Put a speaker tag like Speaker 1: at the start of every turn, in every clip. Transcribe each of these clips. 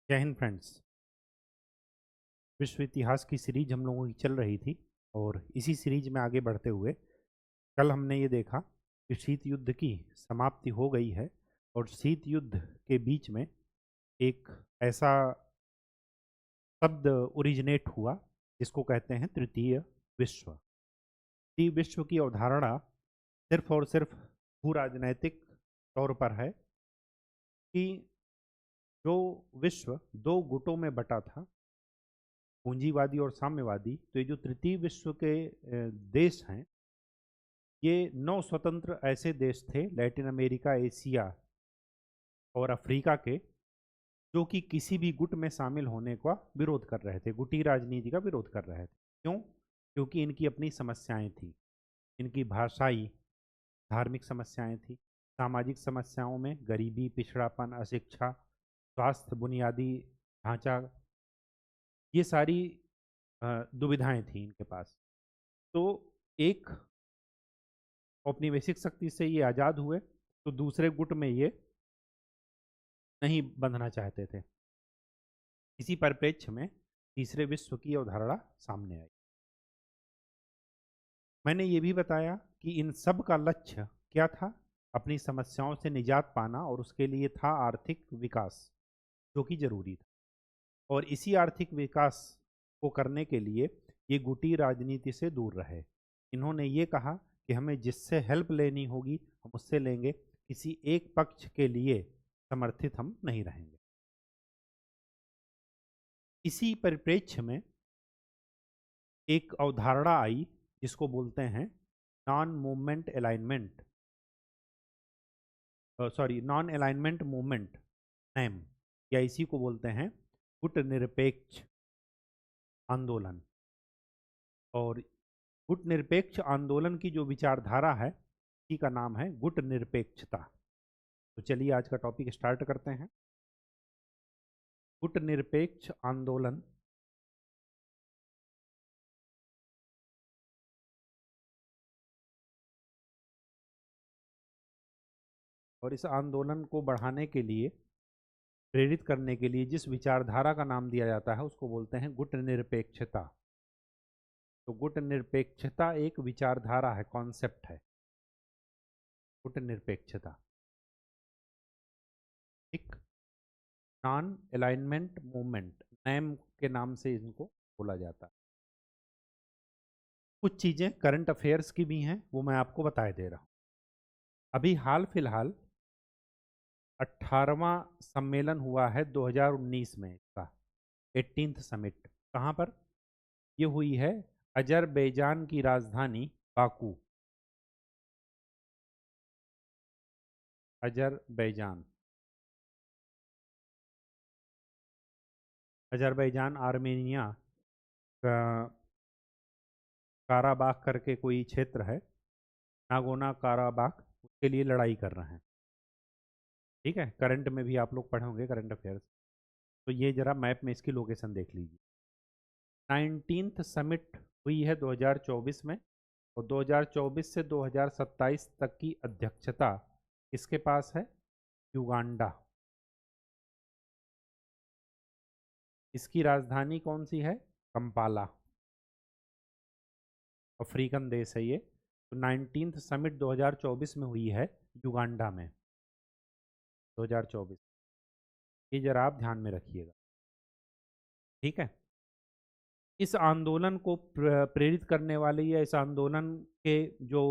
Speaker 1: जय हिंद फ्रेंड्स। विश्व इतिहास की सीरीज हम लोगों की चल रही थी और इसी सीरीज में आगे बढ़ते हुए कल हमने ये देखा कि शीत युद्ध की समाप्ति हो गई है और शीत युद्ध के बीच में एक ऐसा शब्द ओरिजिनेट हुआ जिसको कहते हैं तृतीय विश्व। तृतीय विश्व की अवधारणा सिर्फ और सिर्फ भू राजनैतिक तौर पर है कि जो विश्व दो गुटों में बटा था, पूंजीवादी और साम्यवादी, तो ये जो तृतीय विश्व के देश हैं, ये 9 स्वतंत्र ऐसे देश थे लैटिन अमेरिका, एशिया और अफ्रीका के, जो कि किसी भी गुट में शामिल होने का विरोध कर रहे थे, गुटी राजनीति का विरोध कर रहे थे। क्यों? क्योंकि इनकी अपनी समस्याएं थी। इनकी भाषाई धार्मिक समस्याएं थी, सामाजिक समस्याओं में गरीबी, पिछड़ापन, अशिक्षा, स्वास्थ्य, बुनियादी ढांचा, ये सारी दुविधाएं थी इनके पास। तो एक औपनिवेशिक शक्ति से ये आज़ाद हुए तो दूसरे गुट में ये नहीं बंधना चाहते थे। इसी परिप्रेक्ष्य में तीसरे विश्व की अवधारणा सामने आई। मैंने ये भी बताया कि इन सब का लक्ष्य क्या था? अपनी समस्याओं से निजात पाना, और उसके लिए था आर्थिक विकास, जो कि जरूरी था। और इसी आर्थिक विकास को करने के लिए ये गुटी राजनीति से दूर रहे। इन्होंने ये कहा कि हमें जिससे हेल्प लेनी होगी हम उससे लेंगे, किसी एक पक्ष के लिए समर्थित हम नहीं रहेंगे। इसी परिप्रेक्ष्य में एक अवधारणा आई जिसको बोलते हैं non movement alignment, non alignment movement, NAM, या इसी को बोलते हैं गुट निरपेक्ष आंदोलन। और गुट निरपेक्ष आंदोलन की जो विचारधारा है, इसी का नाम है गुट निरपेक्षता। तो चलिए आज का टॉपिक स्टार्ट करते हैं। गुट निरपेक्ष आंदोलन और इस आंदोलन को बढ़ाने के लिए, प्रेरित करने के लिए जिस विचारधारा का नाम दिया जाता है उसको बोलते हैं गुट निरपेक्षता। तो गुट निरपेक्षता एक विचारधारा है, कॉन्सेप्ट है गुट निरपेक्षता। ठीक, नॉन अलाइनमेंट मूवमेंट, नैम के नाम से इनको बोला जाता है। कुछ चीज़ें करंट अफेयर्स की भी हैं, वो मैं आपको बताए दे रहा हूँ। अभी हाल फिलहाल 18वां सम्मेलन हुआ है 2019 में, इसका 18th समिट। कहाँ पर ये हुई है? अजरबैजान की राजधानी बाकू, अजरबैजान। अजरबैजान आर्मेनिया का काराबाख करके कोई क्षेत्र है, नागोना काराबाख, उसके लिए लड़ाई कर रहे हैं। ठीक है, करंट में भी आप लोग पढ़े होंगे करंट अफेयर्स। तो ये जरा मैप में इसकी लोकेशन देख लीजिए। 19th समिट हुई है 2024 में, और 2024 से 2027 तक की अध्यक्षता किसके पास है? युगांडा। इसकी राजधानी कौन सी है? कंपाला। अफ्रीकन देश है ये। तो 19th समिट 2024 में हुई है युगांडा में, 2024। ये जरा आप ध्यान में रखिएगा। ठीक है, इस आंदोलन को प्रेरित करने वाले या इस आंदोलन के जो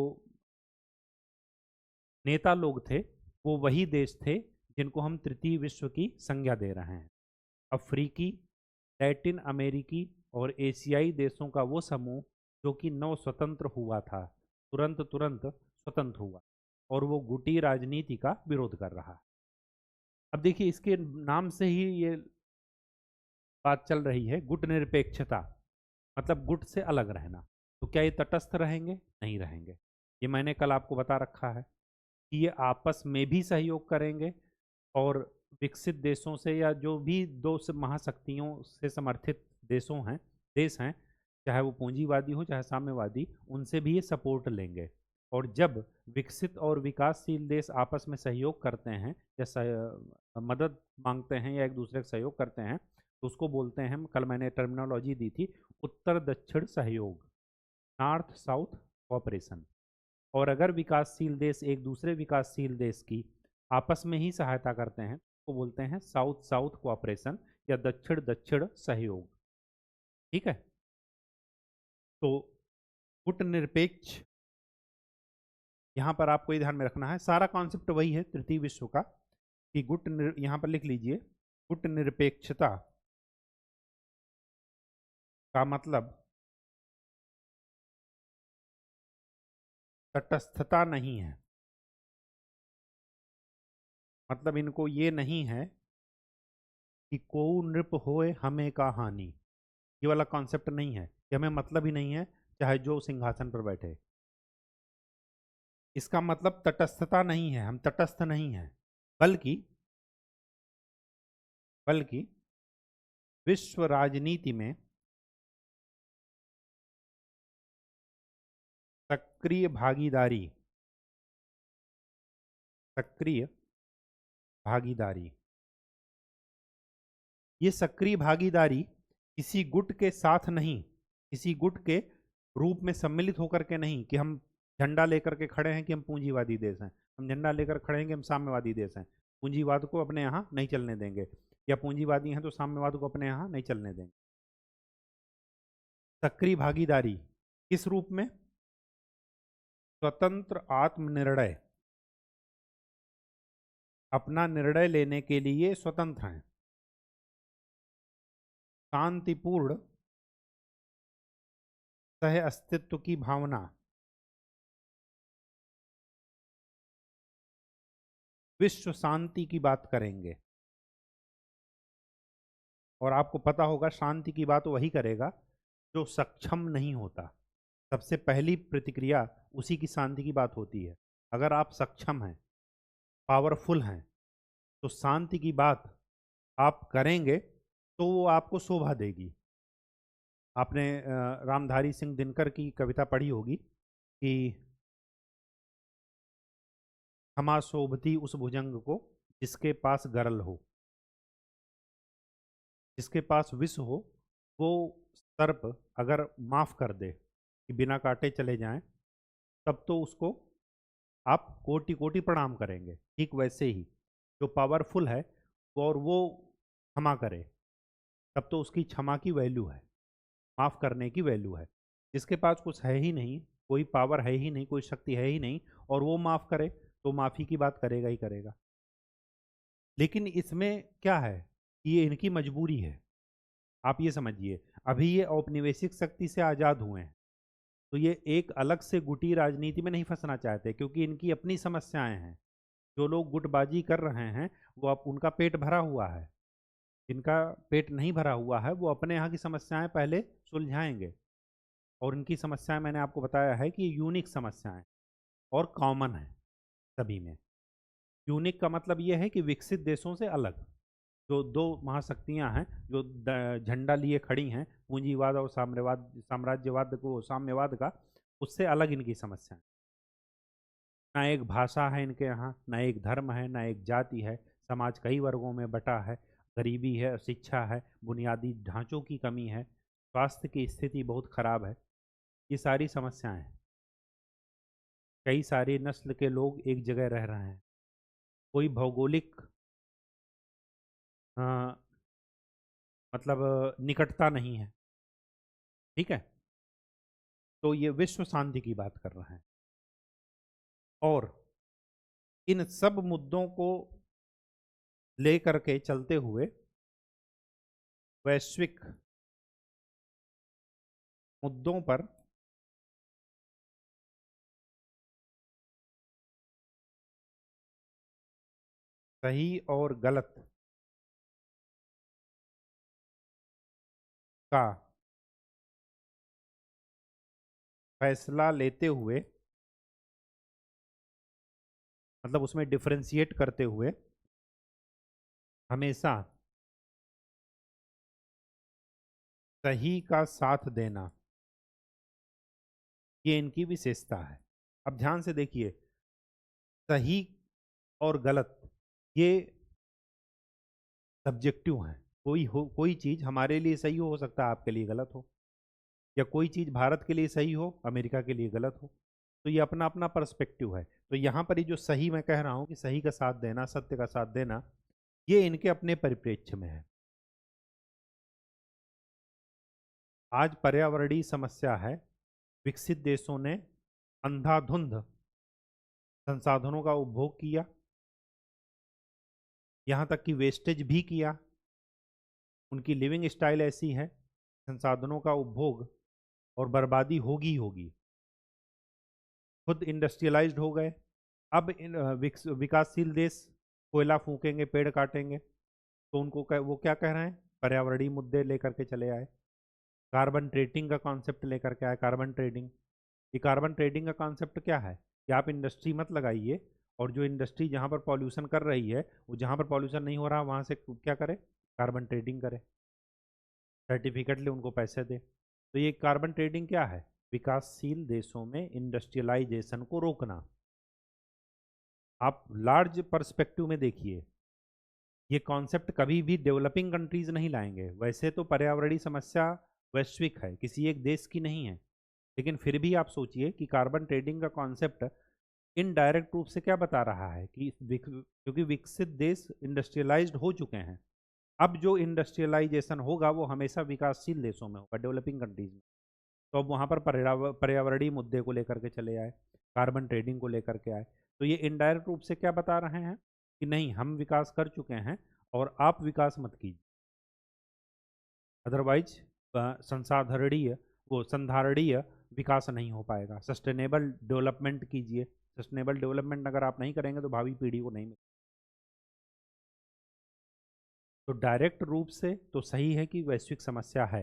Speaker 1: नेता लोग थे, वो वही देश थे जिनको हम तृतीय विश्व की संज्ञा दे रहे हैं। अफ्रीकी, लैटिन अमेरिकी और एशियाई देशों का वो समूह जो कि नव स्वतंत्र हुआ था, तुरंत तुरंत स्वतंत्र हुआ, और वो गुटी राजनीति का विरोध कर रहा है। अब देखिए, इसके नाम से ही ये बात चल रही है, गुट निरपेक्षता, मतलब गुट से अलग रहना। तो क्या ये तटस्थ रहेंगे? नहीं रहेंगे। ये मैंने कल आपको बता रखा है कि ये आपस में भी सहयोग करेंगे, और विकसित देशों से या जो भी दो महाशक्तियों से समर्थित देश हैं, चाहे वो पूंजीवादी हो चाहे साम्यवादी, उनसे भी ये सपोर्ट लेंगे। और जब विकसित और विकासशील देश आपस में सहयोग करते हैं या मदद मांगते हैं या एक दूसरे का सहयोग करते हैं तो उसको बोलते हैं, कल मैंने टर्मिनोलॉजी दी थी, उत्तर दक्षिण सहयोग, नॉर्थ साउथ कोऑपरेशन। और अगर विकासशील देश एक दूसरे विकासशील देश की आपस में ही सहायता करते हैं तो बोलते हैं साउथ साउथ कोऑपरेशन या दक्षिण दक्षिण सहयोग। ठीक है, तो गुटनिरपेक्ष, यहाँ पर आपको ये ध्यान में रखना है, सारा कॉन्सेप्ट वही है तृतीय विश्व का कि यहाँ पर लिख लीजिए, गुटनिरपेक्षता का मतलब तटस्थता नहीं है। मतलब इनको ये नहीं है कि को नृप होए हमें का हानि, ये वाला कॉन्सेप्ट नहीं है कि हमें मतलब ही नहीं है चाहे जो सिंहासन पर बैठे। इसका मतलब तटस्थता नहीं है, हम तटस्थ नहीं है, बल्कि बल्कि विश्व राजनीति में सक्रिय भागीदारी, सक्रिय भागीदारी, ये सक्रिय भागीदारी किसी गुट के साथ नहीं, किसी गुट के रूप में सम्मिलित होकर के नहीं कि हम झंडा लेकर के खड़े हैं कि हम पूंजीवादी देश हैं, हम झंडा लेकर खड़े हैं कि हम साम्यवादी देश हैं, पूंजीवाद को अपने यहाँ नहीं चलने देंगे, या पूंजीवादी हैं तो साम्यवाद को अपने यहाँ नहीं चलने देंगे। सक्रिय भागीदारी किस रूप में? स्वतंत्र आत्मनिर्णय, अपना निर्णय लेने के लिए स्वतंत्र हैं, शांतिपूर्ण सह अस्तित्व की भावना, विश्व शांति की बात करेंगे। और आपको पता होगा शांति की बात वही करेगा जो सक्षम नहीं होता, सबसे पहली प्रतिक्रिया उसी की शांति की बात होती है। अगर आप सक्षम हैं, पावरफुल हैं, तो शांति की बात आप करेंगे तो वो आपको शोभा देगी। आपने रामधारी सिंह दिनकर की कविता पढ़ी होगी कि क्षमा शोभती उस भुजंग को जिसके पास गरल हो, जिसके पास विष हो, वो सर्प अगर माफ कर दे कि बिना काटे चले जाएं, तब तो उसको आप कोटि कोटि प्रणाम करेंगे। ठीक वैसे ही जो पावरफुल है और वो क्षमा करे, तब तो उसकी क्षमा की वैल्यू है, माफ करने की वैल्यू है। जिसके पास कुछ है ही नहीं, कोई पावर है ही नहीं, कोई शक्ति है ही नहीं, और वो माफ करे तो माफी की बात करेगा ही करेगा। लेकिन इसमें क्या है कि ये इनकी मजबूरी है। आप ये समझिए, अभी ये औपनिवेशिक शक्ति से आज़ाद हुए हैं तो ये एक अलग से गुटी राजनीति में नहीं फंसना चाहते, क्योंकि इनकी अपनी समस्याएं हैं। जो लोग गुटबाजी कर रहे हैं वो अब उनका पेट भरा हुआ है, जिनका पेट नहीं भरा हुआ है वो अपने यहाँ की समस्याएं पहले सुलझाएंगे। और इनकी समस्याएं मैंने आपको बताया है कि यूनिक समस्याएं और कॉमन है सभी में। यूनिक का मतलब ये है कि विकसित देशों से अलग, जो दो महाशक्तियां हैं जो झंडा लिए खड़ी हैं, पूंजीवाद और साम्यवाद, साम्राज्यवाद को साम्यवाद का, उससे अलग इनकी समस्या है। ना एक भाषा है इनके यहाँ, ना एक धर्म है, ना एक जाति है, समाज कई वर्गों में बटा है, गरीबी है, शिक्षा है, बुनियादी ढांचों की कमी है, स्वास्थ्य की स्थिति बहुत खराब है। ये सारी समस्याएं हैं। कई सारी नस्ल के लोग एक जगह रह रहे हैं, कोई भौगोलिक मतलब निकटता नहीं है। ठीक है, तो ये विश्व शांति की बात कर रहे हैं। और इन सब मुद्दों को लेकर के चलते हुए वैश्विक मुद्दों पर सही और गलत का फैसला लेते हुए, मतलब उसमें डिफरेंशिएट करते हुए, हमेशा सही का साथ देना, ये इनकी विशेषता है। अब ध्यान से देखिए, सही और गलत ये सब्जेक्टिव हैं। कोई चीज हमारे लिए सही हो सकता है आपके लिए गलत हो, या कोई चीज भारत के लिए सही हो अमेरिका के लिए गलत हो। तो ये अपना अपना पर्सपेक्टिव है। तो यहाँ पर ये जो सही मैं कह रहा हूँ कि सही का साथ देना, सत्य का साथ देना, ये इनके अपने परिप्रेक्ष्य में है। आज पर्यावरणीय समस्या है, विकसित देशों ने अंधाधुंध संसाधनों का उपभोग किया, यहाँ तक कि वेस्टेज भी किया। उनकी लिविंग स्टाइल ऐसी है, संसाधनों का उपभोग और बर्बादी होगी ही होगी। खुद इंडस्ट्रियलाइज्ड हो गए। अब विकासशील देश कोयला फूकेंगे, पेड़ काटेंगे, तो वो क्या कह रहे हैं, पर्यावरणीय मुद्दे लेकर के चले आए। कार्बन ट्रेडिंग का कॉन्सेप्ट लेकर के आए। कार्बन ट्रेडिंग, ये कार्बन ट्रेडिंग का कॉन्सेप्ट क्या है कि आप इंडस्ट्री मत लगाइए, और जो इंडस्ट्री जहाँ पर पॉल्यूशन कर रही है, वो जहाँ पर पॉल्यूशन नहीं हो रहा वहाँ से क्या करे, कार्बन ट्रेडिंग करे, सर्टिफिकेट ले, उनको पैसे दे। तो ये कार्बन ट्रेडिंग क्या है, विकासशील देशों में इंडस्ट्रियलाइजेशन को रोकना। आप लार्ज पर्सपेक्टिव में देखिए, ये कॉन्सेप्ट कभी भी डेवलपिंग कंट्रीज नहीं लाएंगे। वैसे तो पर्यावरणीय समस्या वैश्विक है, किसी एक देश की नहीं है, लेकिन फिर भी आप सोचिए कि कार्बन ट्रेडिंग का कॉन्सेप्ट इनडायरेक्ट रूप से क्या बता रहा है कि क्योंकि विकसित देश इंडस्ट्रियलाइज्ड हो चुके हैं, अब जो इंडस्ट्रियलाइजेशन होगा वो हमेशा विकासशील देशों में होगा, डेवलपिंग कंट्रीज में। तो अब वहाँ पर पर्यावरणीय मुद्दे को लेकर के चले आए, कार्बन ट्रेडिंग को लेकर के आए। तो ये इनडायरेक्ट रूप से क्या बता रहे हैं कि नहीं, हम विकास कर चुके हैं और आप विकास मत कीजिए, अदरवाइज संसाधरणीय वो संधारणीय विकास नहीं हो पाएगा। सस्टेनेबल डेवलपमेंट कीजिए। सस्टेनेबल डेवलपमेंट अगर आप नहीं करेंगे तो भावी पीढ़ी को नहीं मिलेगा। तो डायरेक्ट रूप से तो सही है कि वैश्विक समस्या है,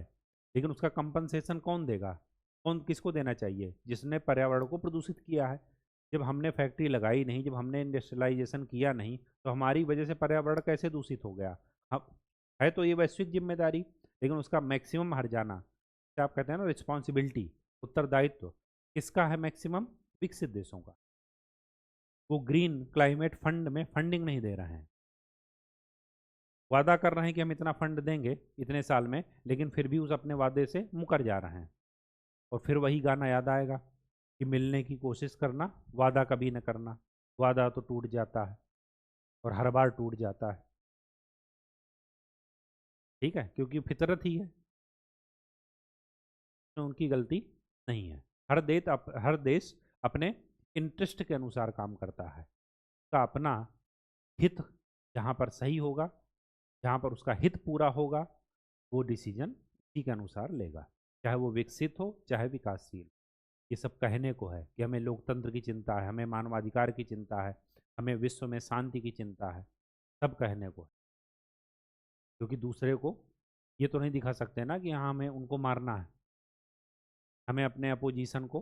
Speaker 1: लेकिन उसका कंपनसेशन कौन देगा, कौन किसको देना चाहिए, जिसने पर्यावरण को प्रदूषित किया है। जब हमने फैक्ट्री लगाई नहीं, जब हमने इंडस्ट्रियलाइजेशन किया नहीं, तो हमारी वजह से पर्यावरण कैसे दूषित हो गया। हम है तो ये वैश्विक जिम्मेदारी, लेकिन उसका मैक्सिमम हर जाना, क्या आप कहते हैं ना, रिस्पॉन्सिबिलिटी, उत्तरदायित्व किसका है, मैक्सिमम विकसित देशों का। वो ग्रीन क्लाइमेट फंड में फंडिंग नहीं दे रहे हैं, वादा कर रहे हैं कि हम इतना फंड देंगे इतने साल में, लेकिन फिर भी उस अपने वादे से मुकर जा रहे हैं। और फिर वही गाना याद आएगा कि मिलने की कोशिश करना, वादा कभी न करना। वादा तो टूट जाता है, और हर बार टूट जाता है। ठीक है, क्योंकि फितरत ही है, उनकी गलती नहीं है। हर देश अपने इंटरेस्ट के अनुसार काम करता है। उसका अपना हित जहाँ पर सही होगा, जहाँ पर उसका हित पूरा होगा, वो डिसीजन इसी के अनुसार लेगा, चाहे वो विकसित हो चाहे विकासशील। ये सब कहने को है कि हमें लोकतंत्र की चिंता है, हमें मानवाधिकार की चिंता है, हमें विश्व में शांति की चिंता है, सब कहने को है। क्योंकि दूसरे को ये तो नहीं दिखा सकते ना कि हाँ हमें उनको मारना है, हमें अपने अपोजिशन को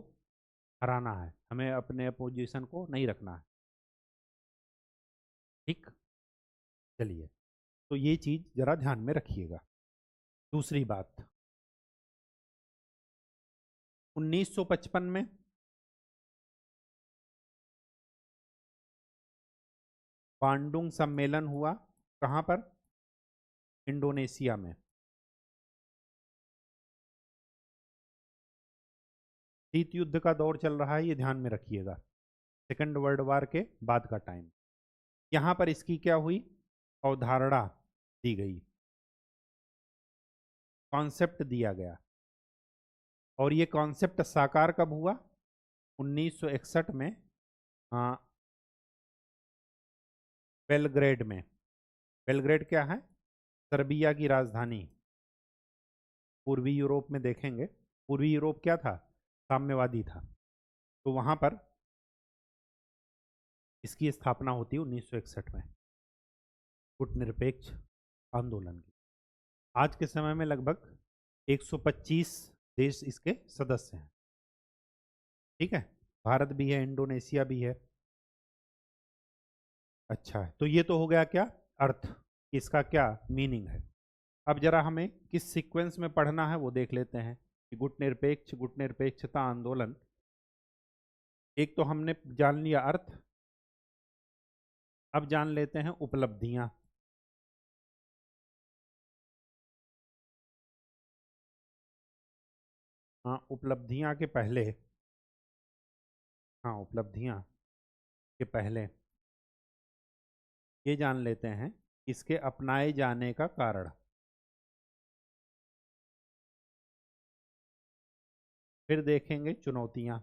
Speaker 1: हराना है, हमें अपने अपोजिशन को नहीं रखना है। ठीक, चलिए, तो ये चीज़ जरा ध्यान में रखिएगा। दूसरी बात, 1955 में बांडुंग सम्मेलन हुआ, कहाँ पर, इंडोनेशिया में। शीत युद्ध का दौर चल रहा है, ये ध्यान में रखिएगा, सेकंड वर्ल्ड वार के बाद का टाइम। यहाँ पर इसकी क्या हुई, अवधारणा दी गई, कॉन्सेप्ट दिया गया। और ये कॉन्सेप्ट साकार कब हुआ, 1961 में, हाँ, बेलग्रेड में। बेलग्रेड क्या है, सर्बिया की राजधानी। पूर्वी यूरोप में देखेंगे, पूर्वी यूरोप क्या था, साम्यवादी था। तो वहाँ पर इसकी स्थापना होती है 1961 में, गुटनिरपेक्ष आंदोलन की। आज के समय में लगभग 125 देश इसके सदस्य हैं। ठीक है, भारत भी है, इंडोनेशिया भी है। अच्छा है, तो ये तो हो गया क्या, अर्थ, इसका क्या मीनिंग है। अब जरा हमें किस सीक्वेंस में पढ़ना है वो देख लेते हैं कि गुटनिरपेक्षता आंदोलन एक तो हमने जान लिया अर्थ, अब जान लेते हैं उपलब्धियां। हाँ, उपलब्धियां के पहले, हाँ उपलब्धियां के पहले ये जान लेते हैं इसके अपनाए जाने का कारण। फिर देखेंगे चुनौतियां,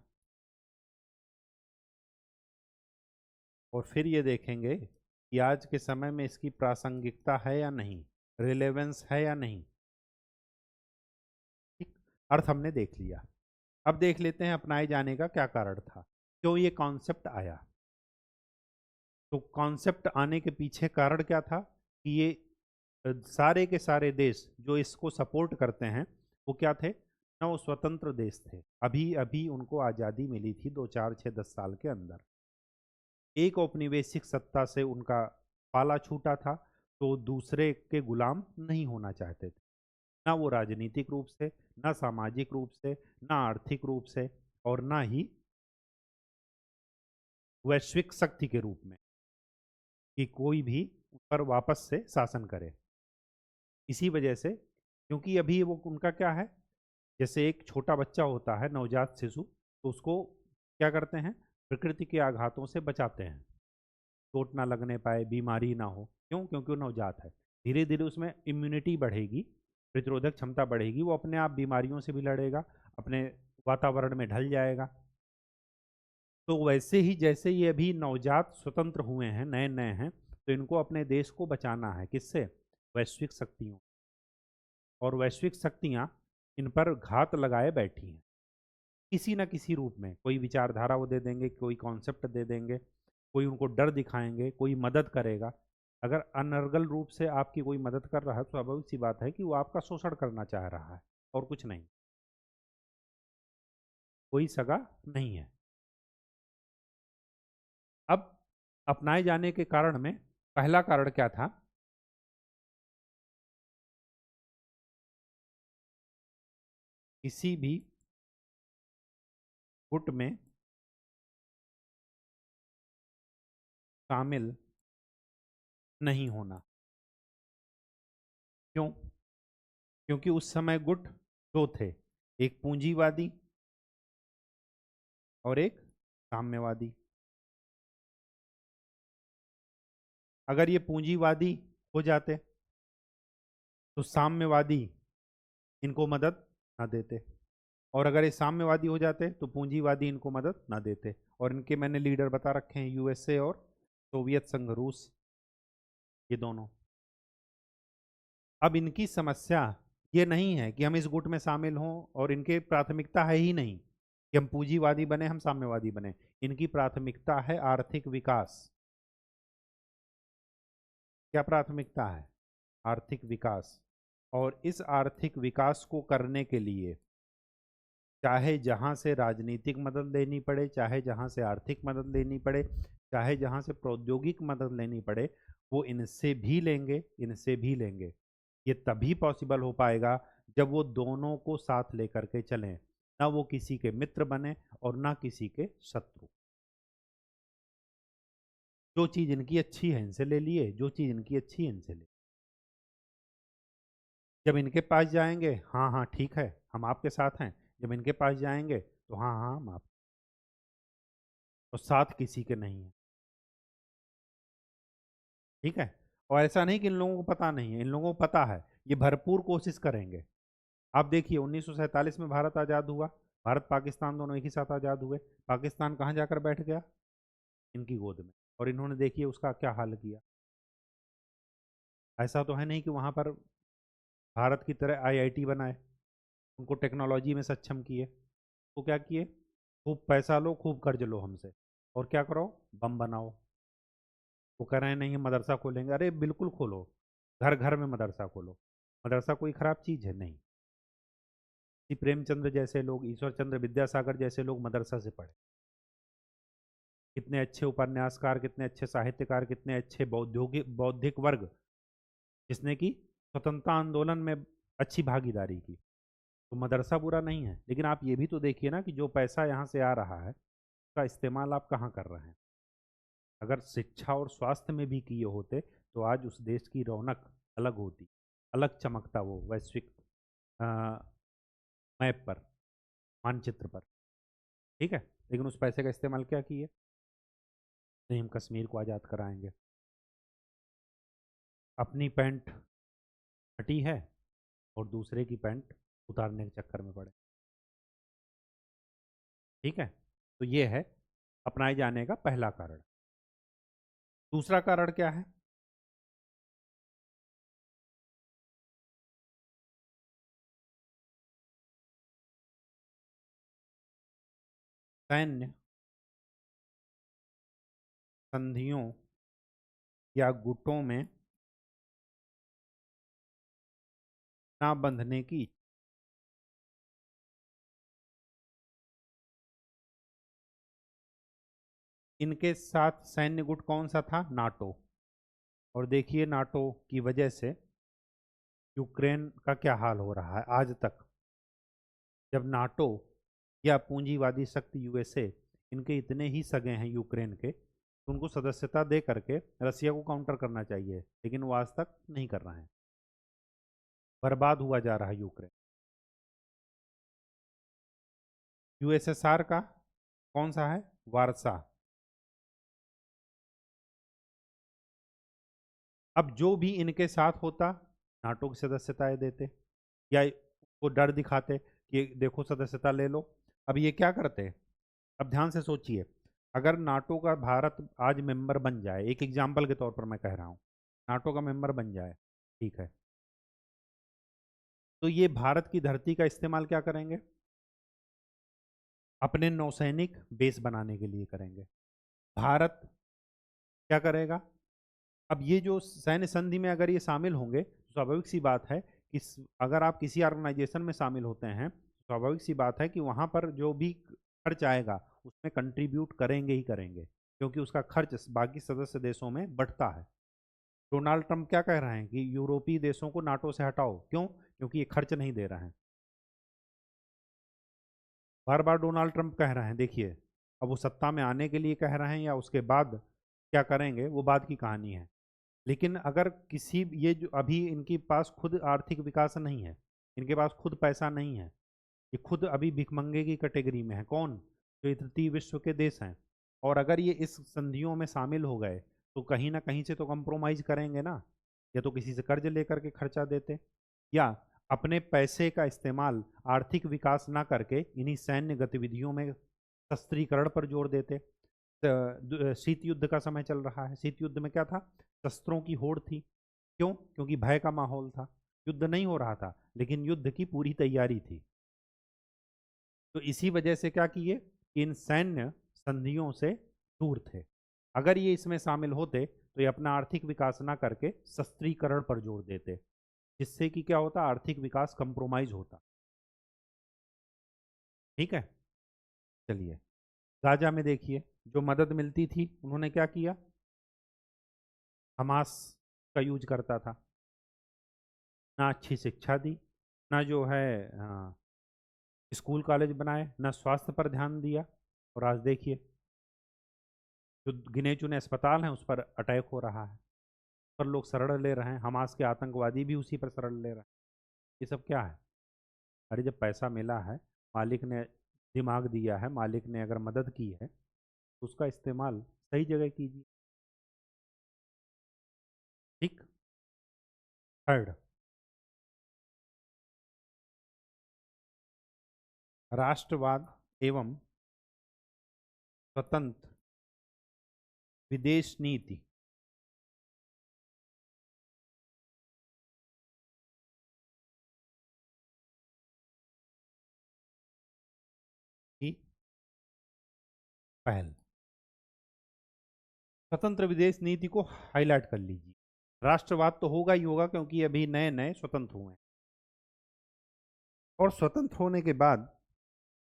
Speaker 1: और फिर ये देखेंगे कि आज के समय में इसकी प्रासंगिकता है या नहीं, रिलेवेंस है या नहीं। ठीक, अर्थ हमने देख लिया। अब देख लेते हैं अपनाए जाने का क्या कारण था, क्यों ये कॉन्सेप्ट आया। तो कॉन्सेप्ट आने के पीछे कारण क्या था कि ये सारे के सारे देश जो इसको सपोर्ट करते हैं वो क्या थे, ना वो स्वतंत्र देश थे, अभी अभी उनको आज़ादी मिली थी 2 4 6 10 साल के अंदर। एक औपनिवेशिक सत्ता से उनका पाला छूटा था, तो दूसरे के गुलाम नहीं होना चाहते थे, ना वो राजनीतिक रूप से, ना सामाजिक रूप से, ना आर्थिक रूप से, और ना ही वैश्विक शक्ति के रूप में कि कोई भी उन पर वापस से शासन करे। इसी वजह से, क्योंकि अभी वो उनका क्या है, जैसे एक छोटा बच्चा होता है नवजात शिशु, तो उसको क्या करते हैं, प्रकृति के आघातों से बचाते हैं, चोट ना लगने पाए, बीमारी ना हो। क्यों? क्योंकि वो नवजात है। धीरे धीरे उसमें इम्यूनिटी बढ़ेगी, प्रतिरोधक क्षमता बढ़ेगी, वो अपने आप बीमारियों से भी लड़ेगा, अपने वातावरण में ढल जाएगा। तो वैसे ही जैसे ये अभी नवजात स्वतंत्र हुए हैं, नए नए हैं, तो इनको अपने देश को बचाना है, किससे, वैश्विक शक्तियों। और वैश्विक शक्तियाँ इन पर घात लगाए बैठी हैं, किसी न किसी रूप में। कोई विचारधारा वो दे देंगे, कोई कॉन्सेप्ट दे देंगे, कोई उनको डर दिखाएंगे, कोई मदद करेगा। अगर अनर्गल रूप से आपकी कोई मदद कर रहा है तो स्वाभाविक सी बात है कि वो आपका शोषण करना चाह रहा है, और कुछ नहीं, कोई सगा नहीं है। अब अपनाए जाने के कारण में पहला कारण क्या था, किसी भी गुट में शामिल नहीं होना। क्यों? क्योंकि उस समय गुट दो थे, एक पूंजीवादी और एक साम्यवादी। अगर ये पूंजीवादी हो जाते तो साम्यवादी इनको मदद ना देते, और अगर ये साम्यवादी हो जाते तो पूंजीवादी इनको मदद ना देते। और इनके मैंने लीडर बता रखे हैं, यूएसए और सोवियत संघ रूस, ये दोनों। अब इनकी समस्या ये नहीं है कि हम इस गुट में शामिल हों, और इनके प्राथमिकता है ही नहीं कि हम पूंजीवादी बने, हम साम्यवादी बने। इनकी प्राथमिकता है आर्थिक विकास। क्या प्राथमिकता है? आर्थिक विकास। और इस आर्थिक विकास को करने के लिए चाहे जहां से राजनीतिक मदद लेनी पड़े, चाहे जहां से आर्थिक मदद लेनी पड़े, चाहे जहां से प्रौद्योगिक मदद लेनी पड़े, वो इनसे भी लेंगे, इनसे भी लेंगे। ये तभी पॉसिबल हो पाएगा जब वो दोनों को साथ लेकर के चलें, ना वो किसी के मित्र बने और ना किसी के शत्रु। जो चीज इनकी अच्छी है इनसे ले लिए, जो चीज इनकी अच्छी है इनसे ले। जब इनके पास जाएंगे, हाँ हाँ ठीक है हम आपके साथ हैं, जब इनके पास जाएंगे तो हाँ हाँ हम आप, और साथ किसी के नहीं है। ठीक है। और ऐसा नहीं कि इन लोगों को पता नहीं है, इन लोगों को पता है, ये भरपूर कोशिश करेंगे। आप देखिए 1947 में भारत आज़ाद हुआ, भारत पाकिस्तान दोनों एक ही साथ आज़ाद हुए। पाकिस्तान कहाँ जाकर बैठ गया? इनकी गोद में। और इन्होंने देखिए उसका क्या हाल किया। ऐसा तो है नहीं कि वहाँ पर भारत की तरह आईआईटी बनाए, उनको टेक्नोलॉजी में सक्षम किए। तो क्या किए, खूब पैसा लो, खूब कर्ज लो हमसे, और क्या करो, बम बनाओ। वो कह रहे हैं नहीं हम मदरसा खोलेंगे, अरे बिल्कुल खोलो, घर घर में मदरसा खोलो। मदरसा कोई खराब चीज़ है? नहीं। श्री प्रेमचंद्र जैसे लोग, ईश्वर चंद्र विद्यासागर जैसे लोग मदरसा से पढ़े, कितने अच्छे उपन्यासकार, कितने अच्छे साहित्यकार, कितने अच्छे बौद्धिक बौद्धिक वर्ग, जिसने कि स्वतंत्रता आंदोलन में अच्छी भागीदारी की। तो मदरसा बुरा नहीं है, लेकिन आप ये भी तो देखिए ना कि जो पैसा यहाँ से आ रहा है, का इस्तेमाल आप कहाँ कर रहे हैं? अगर शिक्षा और स्वास्थ्य में भी किए होते तो आज उस देश की रौनक अलग होती, अलग चमकता वो वैश्विक अ, मैप पर, मानचित्र पर। ठीक है, लेकिन उस पैसे का इस्तेमाल क्या किए? नहीं, हम कश्मीर को आज़ाद कराएंगे। अपनी पैंट फटी है और दूसरे की पैंट उतारने के चक्कर में पड़े। ठीक है, तो ये है अपनाए जाने का पहला कारण। दूसरा कारण क्या है? सैन्य संधियों या गुटों में ना बंधने की। इनके साथ सैन्य गुट कौन सा था? नाटो। और देखिए नाटो की वजह से यूक्रेन का क्या हाल हो रहा है आज तक। जब नाटो या पूंजीवादी शक्ति यूएसए, इनके इतने ही सगे हैं यूक्रेन के, तो उनको सदस्यता दे करके रसिया को काउंटर करना चाहिए, लेकिन वो आज तक नहीं कर रहे हैं। बर्बाद हुआ जा रहा है यूक्रेन। यूएसएसआर का कौन सा है? वारसा। अब जो भी इनके साथ होता, नाटो की सदस्यताएं देते या वो डर दिखाते कि देखो सदस्यता ले लो। अब ये क्या करते? अब ध्यान से सोचिए, अगर नाटो का भारत आज मेंबर बन जाए, एक एग्जाम्पल के तौर पर मैं कह रहा हूँ, नाटो का मेंबर बन जाए, ठीक है, तो ये भारत की धरती का इस्तेमाल क्या करेंगे? अपने नौसैनिक बेस बनाने के लिए करेंगे। भारत क्या करेगा? अब ये जो सैन्य संधि में अगर ये शामिल होंगे तो स्वाभाविक सी बात है कि अगर आप किसी ऑर्गेनाइजेशन में शामिल होते हैं तो स्वाभाविक सी बात है कि वहाँ पर जो भी खर्च आएगा उसमें कंट्रीब्यूट करेंगे ही करेंगे, क्योंकि उसका खर्च बाकी सदस्य देशों में बढ़ता है। डोनाल्ड ट्रंप क्या कह रहे हैं कि यूरोपीय देशों को नाटो से हटाओ। क्यों? क्योंकि ये खर्च नहीं दे रहे हैं। बार बार डोनाल्ड ट्रंप कह रहे हैं। देखिए, अब वो सत्ता में आने के लिए कह रहे हैं या उसके बाद क्या करेंगे वो बाद की कहानी है। लेकिन अगर किसी ये जो अभी इनके पास खुद आर्थिक विकास नहीं है, इनके पास खुद पैसा नहीं है, ये खुद अभी भिखमंगे की कैटेगरी में है। कौन? जो ये तृतीय विश्व के देश हैं। और अगर ये इस संधियों में शामिल हो गए तो कहीं ना कहीं से तो कंप्रोमाइज करेंगे ना, या तो किसी से कर्ज लेकर के खर्चा देते, या अपने पैसे का इस्तेमाल आर्थिक विकास ना करके इन्हीं सैन्य गतिविधियों में शस्त्रीकरण पर जोर देते। शीत युद्ध का समय चल रहा है, शीत युद्ध में क्या था? शस्त्रों की होड़ थी। क्यों? क्योंकि भय का माहौल था। युद्ध नहीं हो रहा था लेकिन युद्ध की पूरी तैयारी थी। तो इसी वजह से क्या किए कि इन सैन्य संधियों से दूर थे। अगर ये इसमें शामिल होते तो ये अपना आर्थिक विकास ना करके शस्त्रीकरण पर जोर देते, जिससे कि क्या होता? आर्थिक विकास कंप्रोमाइज होता। ठीक है, चलिए गाजा में देखिए, जो मदद मिलती थी उन्होंने क्या किया? हमास का यूज करता था। ना अच्छी शिक्षा दी, ना जो है स्कूल कॉलेज बनाए, ना स्वास्थ्य पर ध्यान दिया। और आज देखिए जो गिने चुने अस्पताल हैं उस पर अटैक हो रहा है, पर लोग शरण ले रहे हैं। हमास के आतंकवादी भी उसी पर शरण ले रहे हैं। ये सब क्या है? अरे जब पैसा मिला है, मालिक ने दिमाग दिया है, मालिक ने अगर मदद की है तो उसका इस्तेमाल सही जगह कीजिए। ठीक। थर्ड, राष्ट्रवाद एवं स्वतंत्र विदेश नीति की पहल। स्वतंत्र विदेश नीति को हाईलाइट कर लीजिए। राष्ट्रवाद तो होगा ही होगा क्योंकि अभी नए नए स्वतंत्र हुए हैं। और स्वतंत्र होने के बाद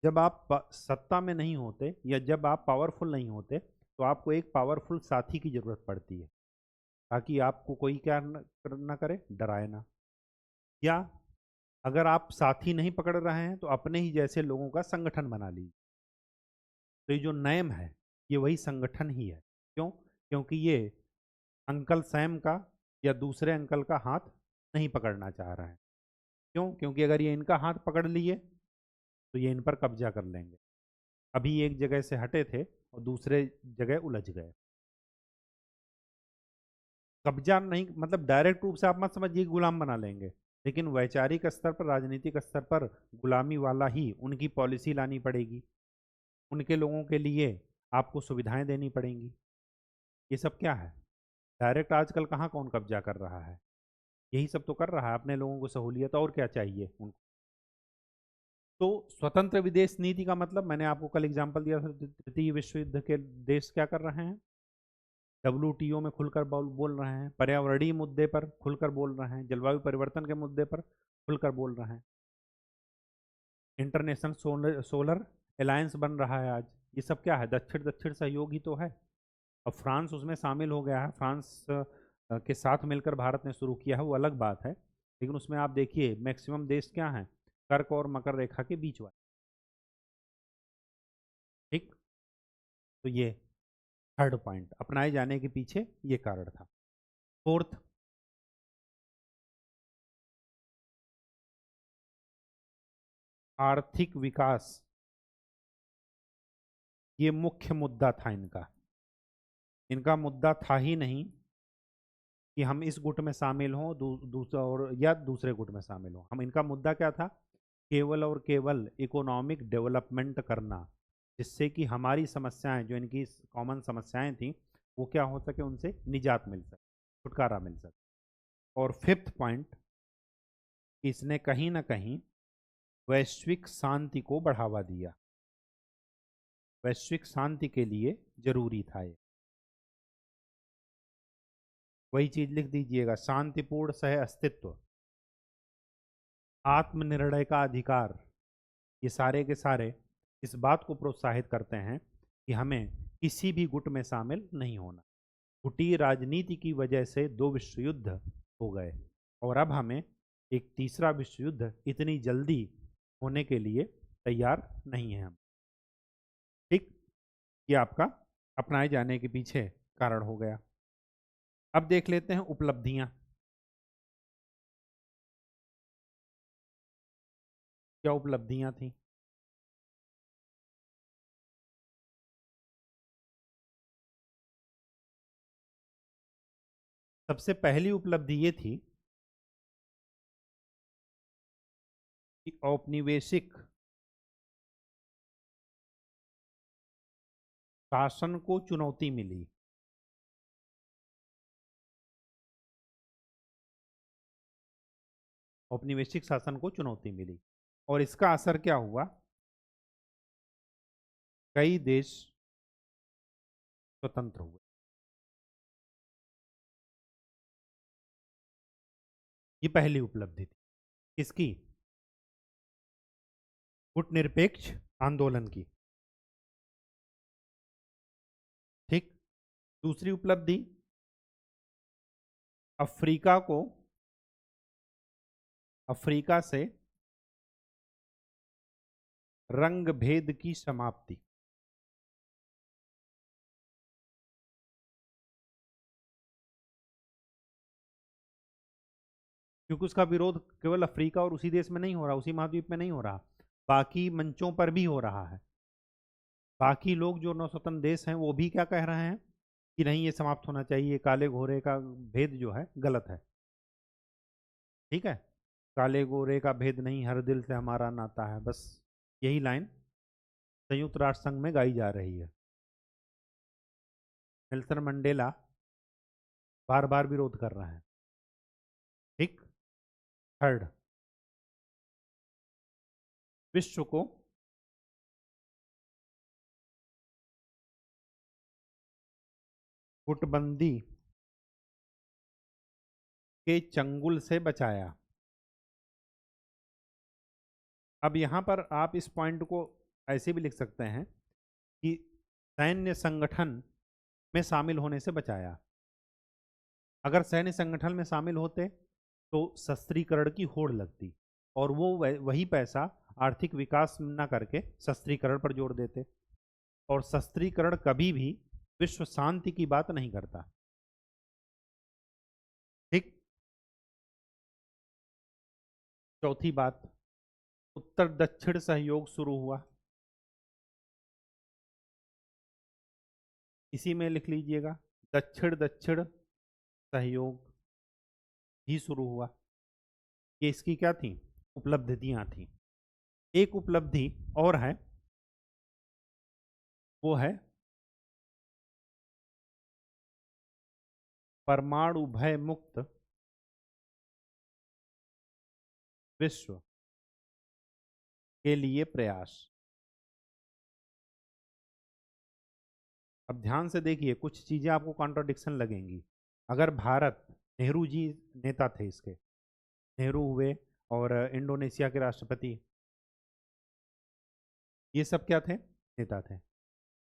Speaker 1: जब आप सत्ता में नहीं होते या जब आप पावरफुल नहीं होते तो आपको एक पावरफुल साथी की जरूरत पड़ती है, ताकि आपको कोई क्या न करे, डराए ना। या अगर आप साथी नहीं पकड़ रहे हैं तो अपने ही जैसे लोगों का संगठन बना लीजिए। तो ये जो नैम है ये वही संगठन ही है। क्यों? क्योंकि ये अंकल सैम का या दूसरे अंकल का हाथ नहीं पकड़ना चाह रहा है। क्यों? क्योंकि अगर ये इनका हाथ पकड़ लिए तो ये इन पर कब्जा कर लेंगे। अभी एक जगह से हटे थे और दूसरे जगह उलझ गए। कब्जा नहीं मतलब डायरेक्ट रूप से आप मत समझिए गुलाम बना लेंगे, लेकिन वैचारिक स्तर पर, राजनीतिक स्तर पर गुलामी वाला ही उनकी पॉलिसी लानी पड़ेगी। उनके लोगों के लिए आपको सुविधाएं देनी पड़ेंगी। ये सब क्या है? डायरेक्ट आजकल कहाँ कौन कब्जा कर रहा है? यही सब तो कर रहा है, अपने लोगों को सहूलियत, और क्या चाहिए उनको। तो स्वतंत्र विदेश नीति का मतलब, मैंने आपको कल एग्जांपल दिया था, तृतीय विश्व युद्ध के देश क्या कर रहे हैं? WTO में खुलकर बोल रहे हैं, पर्यावरणीय मुद्दे पर खुलकर बोल रहे हैं, जलवायु परिवर्तन के मुद्दे पर खुलकर बोल रहे हैं। इंटरनेशनल सोलर अलायंस बन रहा है आज। ये सब क्या है? दक्षिण दक्षिण सहयोग ही तो है। अब फ्रांस उसमें शामिल हो गया है। फ्रांस के साथ मिलकर भारत ने शुरू किया है, वो अलग बात है, लेकिन उसमें आप देखिए मैक्सिमम देश क्या हैं? कर्क और मकर रेखा के बीच वाले। ठीक। तो ये थर्ड पॉइंट अपनाए जाने के पीछे ये कारण था। फोर्थ, आर्थिक विकास। ये मुख्य मुद्दा था इनका। इनका मुद्दा था ही नहीं कि हम इस गुट में शामिल हों, दूसरा और या दूसरे गुट में शामिल हों। हम, इनका मुद्दा क्या था? केवल और केवल इकोनॉमिक डेवलपमेंट करना, जिससे कि हमारी समस्याएं, जो इनकी कॉमन समस्याएं थी, वो क्या हो सके, उनसे निजात मिल सके, छुटकारा मिल सके। और फिफ्थ पॉइंट, इसने कहीं ना कहीं वैश्विक शांति को बढ़ावा दिया। वैश्विक शांति के लिए जरूरी था ये। वही चीज लिख दीजिएगा, शांतिपूर्ण सह अस्तित्व, आत्मनिर्णय का अधिकार। ये सारे के सारे इस बात को प्रोत्साहित करते हैं कि हमें किसी भी गुट में शामिल नहीं होना। गुटीय राजनीति की वजह से 2 विश्व युद्ध हो गए, और अब हमें एक तीसरा विश्व युद्ध इतनी जल्दी होने के लिए तैयार नहीं है हम। ठीक। ये आपका अपनाए जाने के पीछे कारण हो गया। अब देख लेते हैं उपलब्धियां। क्या उपलब्धियां थी? सबसे पहली उपलब्धि ये थी कि औपनिवेशिक शासन को चुनौती मिली। औपनिवेशिक शासन को चुनौती मिली, और इसका असर क्या हुआ? कई देश स्वतंत्र हुए। ये पहली उपलब्धि थी किसकी? गुटनिरपेक्ष आंदोलन की। ठीक। दूसरी उपलब्धि, अफ्रीका को, अफ्रीका से रंग भेद की समाप्ति। क्योंकि उसका विरोध केवल अफ्रीका और उसी देश में नहीं हो रहा, उसी महाद्वीप में नहीं हो रहा, बाकी मंचों पर भी हो रहा है। बाकी लोग जो नौस्वतंत्र देश हैं वो भी क्या कह रहे हैं कि नहीं, ये समाप्त होना चाहिए, काले घोरे का भेद जो है गलत है। ठीक है। काले गोरे का भेद नहीं, हर दिल से हमारा नाता है, बस यही लाइन संयुक्त राष्ट्र संघ में गाई जा रही है। नेल्सन मंडेला बार बार विरोध कर रहे हैं। ठीक। थर्ड, विश्व को गुटबंदी के चंगुल से बचाया। अब यहां पर आप इस पॉइंट को ऐसे भी लिख सकते हैं कि सैन्य संगठन में शामिल होने से बचाया। अगर सैन्य संगठन में शामिल होते तो शस्त्रीकरण की होड़ लगती, और वो वही पैसा आर्थिक विकास न करके शस्त्रीकरण पर जोड़ देते। और शस्त्रीकरण कभी भी विश्व शांति की बात नहीं करता। ठीक। चौथी बात, उत्तर दक्षिण सहयोग शुरू हुआ, इसी में लिख लीजिएगा, दक्षिण दक्षिण सहयोग भी शुरू हुआ। ये इसकी क्या थी, उपलब्धियां थी। एक उपलब्धि और है, वो है परमाणु भय मुक्त विश्व के लिए प्रयास। अब ध्यान से देखिए, कुछ चीजें आपको कॉन्ट्राडिक्शन लगेंगी। अगर भारत, नेहरू जी नेता थे इसके, नेहरू हुए, और इंडोनेशिया के राष्ट्रपति, ये सब क्या थे, नेता थे।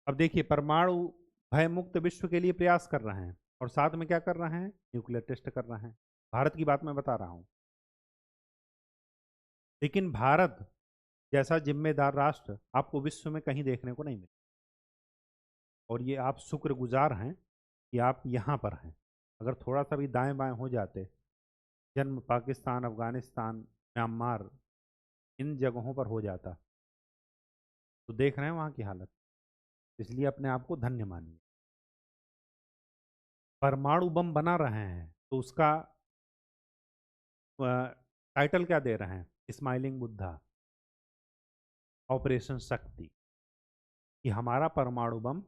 Speaker 1: अब देखिए, परमाणु भय मुक्त विश्व के लिए प्रयास कर रहे हैं और साथ में क्या कर रहे हैं, न्यूक्लियर टेस्ट कर रहे हैं। भारत की बात मैं बता रहा हूं। लेकिन भारत जैसा जिम्मेदार राष्ट्र आपको विश्व में कहीं देखने को नहीं मिला, और ये आप शुक्रगुजार हैं कि आप यहाँ पर हैं। अगर थोड़ा सा भी दाएं बाएं हो जाते, जन्म पाकिस्तान, अफगानिस्तान, म्यांमार, इन जगहों पर हो जाता, तो देख रहे हैं वहाँ की हालत। इसलिए अपने आप को धन्य मानिए। परमाणु बम बना रहे हैं तो उसका टाइटल क्या दे रहे हैं, स्माइलिंग बुद्धा, ऑपरेशन शक्ति, कि हमारा परमाणु बम,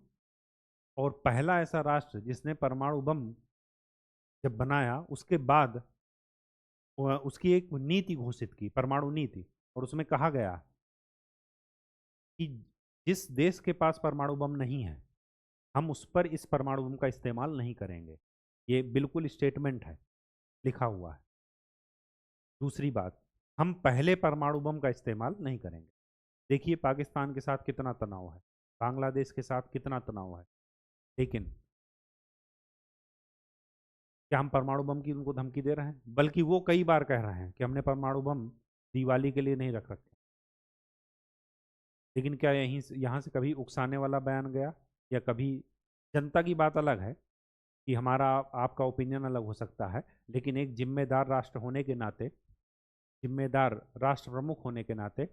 Speaker 1: और पहला ऐसा राष्ट्र जिसने परमाणु बम जब बनाया उसके बाद उसकी एक नीति घोषित की, परमाणु नीति, और उसमें कहा गया कि जिस देश के पास परमाणु बम नहीं है, हम उस पर इस परमाणु बम का इस्तेमाल नहीं करेंगे। ये बिल्कुल स्टेटमेंट है, लिखा हुआ है। दूसरी बात, हम पहले परमाणु बम का इस्तेमाल नहीं करेंगे। देखिए पाकिस्तान के साथ कितना तनाव है, बांग्लादेश के साथ कितना तनाव है, लेकिन क्या हम परमाणु बम की उनको धमकी दे रहे हैं? बल्कि वो कई बार कह रहे हैं कि हमने परमाणु बम दिवाली के लिए नहीं रख रखे। लेकिन क्या यहाँ से कभी उकसाने वाला बयान गया, या कभी, जनता की बात अलग है कि हमारा आपका ओपिनियन अलग हो सकता है, लेकिन एक जिम्मेदार राष्ट्र होने के नाते, जिम्मेदार राष्ट्र प्रमुख होने के नाते,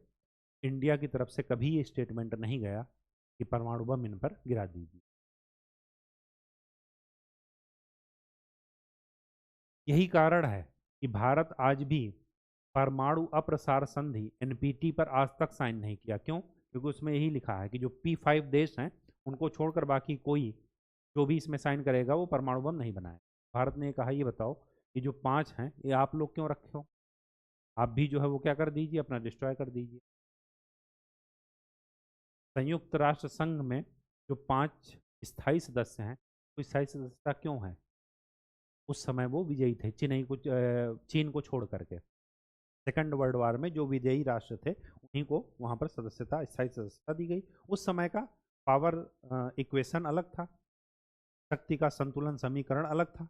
Speaker 1: इंडिया की तरफ से कभी ये स्टेटमेंट नहीं गया कि परमाणु बम इन पर गिरा दीजिए। यही कारण है कि भारत आज भी परमाणु अप्रसार संधि एनपीटी पर आज तक साइन नहीं किया। क्यों? क्योंकि उसमें यही लिखा है कि जो P5 देश हैं उनको छोड़कर बाकी कोई जो भी इसमें साइन करेगा वो परमाणु बम नहीं बनाए। भारत ने कहा, ये बताओ कि जो 5 हैं ये आप लोग क्यों रखे हो, आप भी जो है वो क्या कर दीजिए, अपना डिस्ट्रॉय कर दीजिए। संयुक्त राष्ट्र संघ में जो 5 स्थायी सदस्य हैं, वो स्थायी सदस्यता क्यों है? उस समय वो विजयी थे, चीन को छोड़ करके। सेकंड वर्ल्ड वार में जो विजयी राष्ट्र थे उन्हीं को वहां पर सदस्यता, स्थायी सदस्यता दी गई। उस समय का पावर इक्वेशन अलग था, शक्ति का संतुलन समीकरण अलग था।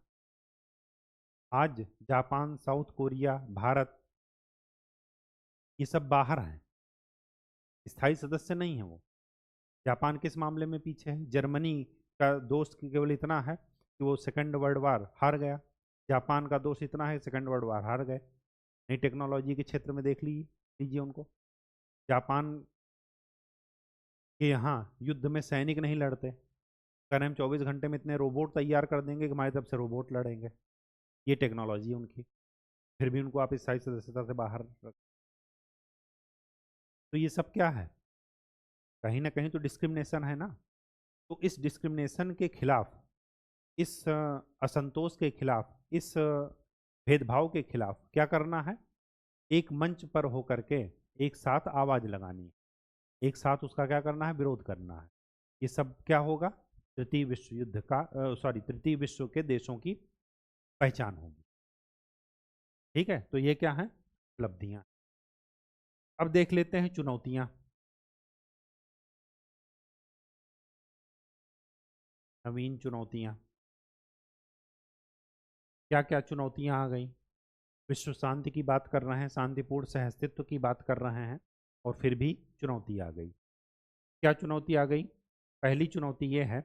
Speaker 1: आज जापान, साउथ कोरिया, भारत, ये सब बाहर हैं, स्थायी सदस्य नहीं है वो। जापान किस मामले में पीछे है? जर्मनी का दोष केवल इतना है कि वो सेकंड वर्ल्ड वार हार गया। जापान का दोष इतना है, सेकंड वर्ल्ड वार हार गए। नई टेक्नोलॉजी के क्षेत्र में देख लीजिए उनको। जापान के यहाँ युद्ध में सैनिक नहीं लड़ते, कह रहे हम 24 घंटे में इतने रोबोट तैयार कर देंगे कि हमारी तरफ से रोबोट लड़ेंगे। ये टेक्नोलॉजी है उनकी, फिर भी उनको आप स्थायी सदस्यता से बाहर रख। तो ये सब क्या है? कहीं ना कहीं तो डिस्क्रिमिनेशन है ना। तो इस डिस्क्रिमिनेशन के खिलाफ, इस असंतोष के खिलाफ, इस भेदभाव के खिलाफ क्या करना है? एक मंच पर होकर के एक साथ आवाज लगानी है, एक साथ उसका क्या करना है, विरोध करना है। ये सब क्या होगा? तृतीय विश्व युद्ध का, तृतीय विश्व के देशों की पहचान होगी। ठीक है, तो ये क्या है, उपलब्धियां। अब देख लेते हैं चुनौतियां। नवीन चुनौतियां, क्या क्या चुनौतियां आ गई? विश्व शांति की बात कर रहे हैं, शांतिपूर्ण सहअस्तित्व की बात कर रहे हैं, और फिर भी चुनौती आ गई। क्या चुनौती आ गई? पहली चुनौती ये है,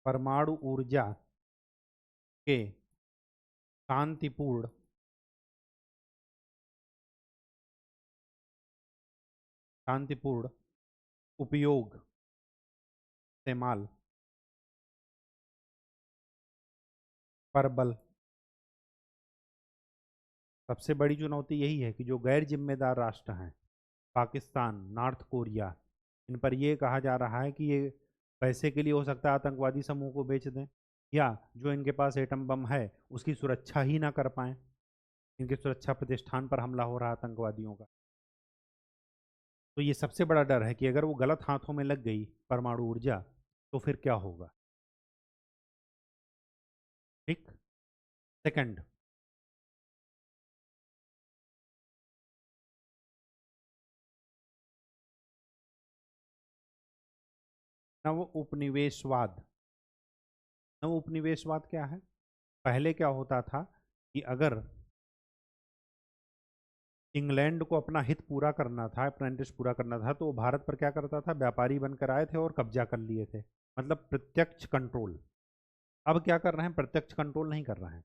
Speaker 1: परमाणु ऊर्जा के शांतिपूर्ण शांतिपूर्ण उपयोग, इस्तेमाल, परबल। सबसे बड़ी चुनौती यही है कि जो गैर जिम्मेदार राष्ट्र हैं, पाकिस्तान, नॉर्थ कोरिया, इन पर यह कहा जा रहा है कि ये पैसे के लिए हो सकता है आतंकवादी समूह को बेच दें, या जो इनके पास एटम बम है उसकी सुरक्षा ही ना कर पाए, इनके सुरक्षा प्रतिष्ठान पर हमला हो रहा है आतंकवादियों का। तो ये सबसे बड़ा डर है कि अगर वो गलत हाथों में लग गई परमाणु ऊर्जा तो फिर क्या होगा। ठीक। सेकंड, नव उपनिवेशवाद। नव उपनिवेशवाद क्या है? पहले क्या होता था कि अगर इंग्लैंड को अपना हित पूरा करना था, अपना इंटरेस्ट पूरा करना था, तो वो भारत पर क्या करता था, व्यापारी बनकर आए थे और कब्जा कर लिए थे, मतलब प्रत्यक्ष कंट्रोल। अब क्या कर रहे हैं, प्रत्यक्ष कंट्रोल नहीं कर रहे हैं।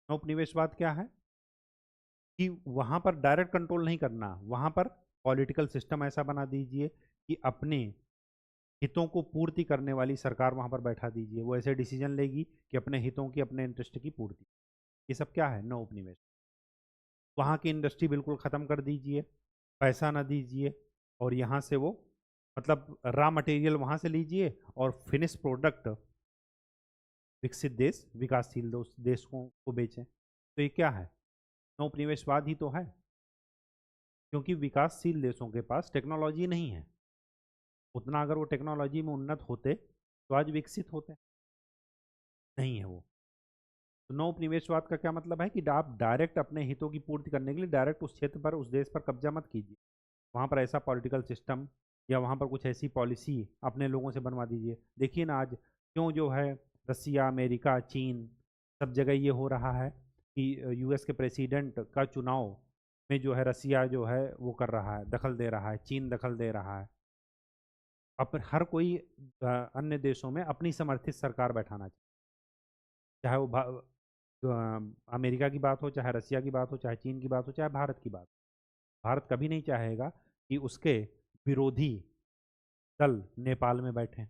Speaker 1: नवोपनिवेशवाद क्या है कि वहां पर डायरेक्ट कंट्रोल नहीं करना, वहां पर पॉलिटिकल सिस्टम ऐसा बना दीजिए कि अपने हितों को पूर्ति करने वाली सरकार वहां पर बैठा दीजिए, वो ऐसे डिसीजन लेगी कि अपने हितों की, अपने इंटरेस्ट की पूर्ति। ये सब क्या है, नव उपनिवेश। वहाँ की इंडस्ट्री बिल्कुल ख़त्म कर दीजिए, पैसा ना दीजिए, और यहाँ से वो, मतलब रॉ मटेरियल वहाँ से लीजिए और फिनिश प्रोडक्ट विकसित देश, विकासशील देशों को बेचें। तो ये क्या है, नवोपनिवेशवाद ही तो है, क्योंकि विकासशील देशों के पास टेक्नोलॉजी नहीं है उतना। अगर वो टेक्नोलॉजी में उन्नत होते तो आज विकसित होते, नहीं है वो। तो नवोपनिवेशवाद का क्या मतलब है कि आप डायरेक्ट अपने हितों की पूर्ति करने के लिए डायरेक्ट उस क्षेत्र पर, उस देश पर कब्जा मत कीजिए, वहाँ पर ऐसा पॉलिटिकल सिस्टम या वहाँ पर कुछ ऐसी पॉलिसी अपने लोगों से बनवा दीजिए। देखिए ना आज क्यों जो है रसिया, अमेरिका, चीन, सब जगह ये हो रहा है कि यूएस के प्रेसिडेंट का चुनाव में जो है रसिया जो है वो कर रहा है, दखल दे रहा है, चीन दखल दे रहा है। अब हर कोई अन्य देशों में अपनी समर्थित सरकार बैठाना चाहिए, चाहे वो अमेरिका की बात हो, चाहे रसिया की बात हो, चाहे चीन की बात हो, चाहे भारत की बात हो। भारत कभी नहीं चाहेगा कि उसके विरोधी दल नेपाल में बैठें,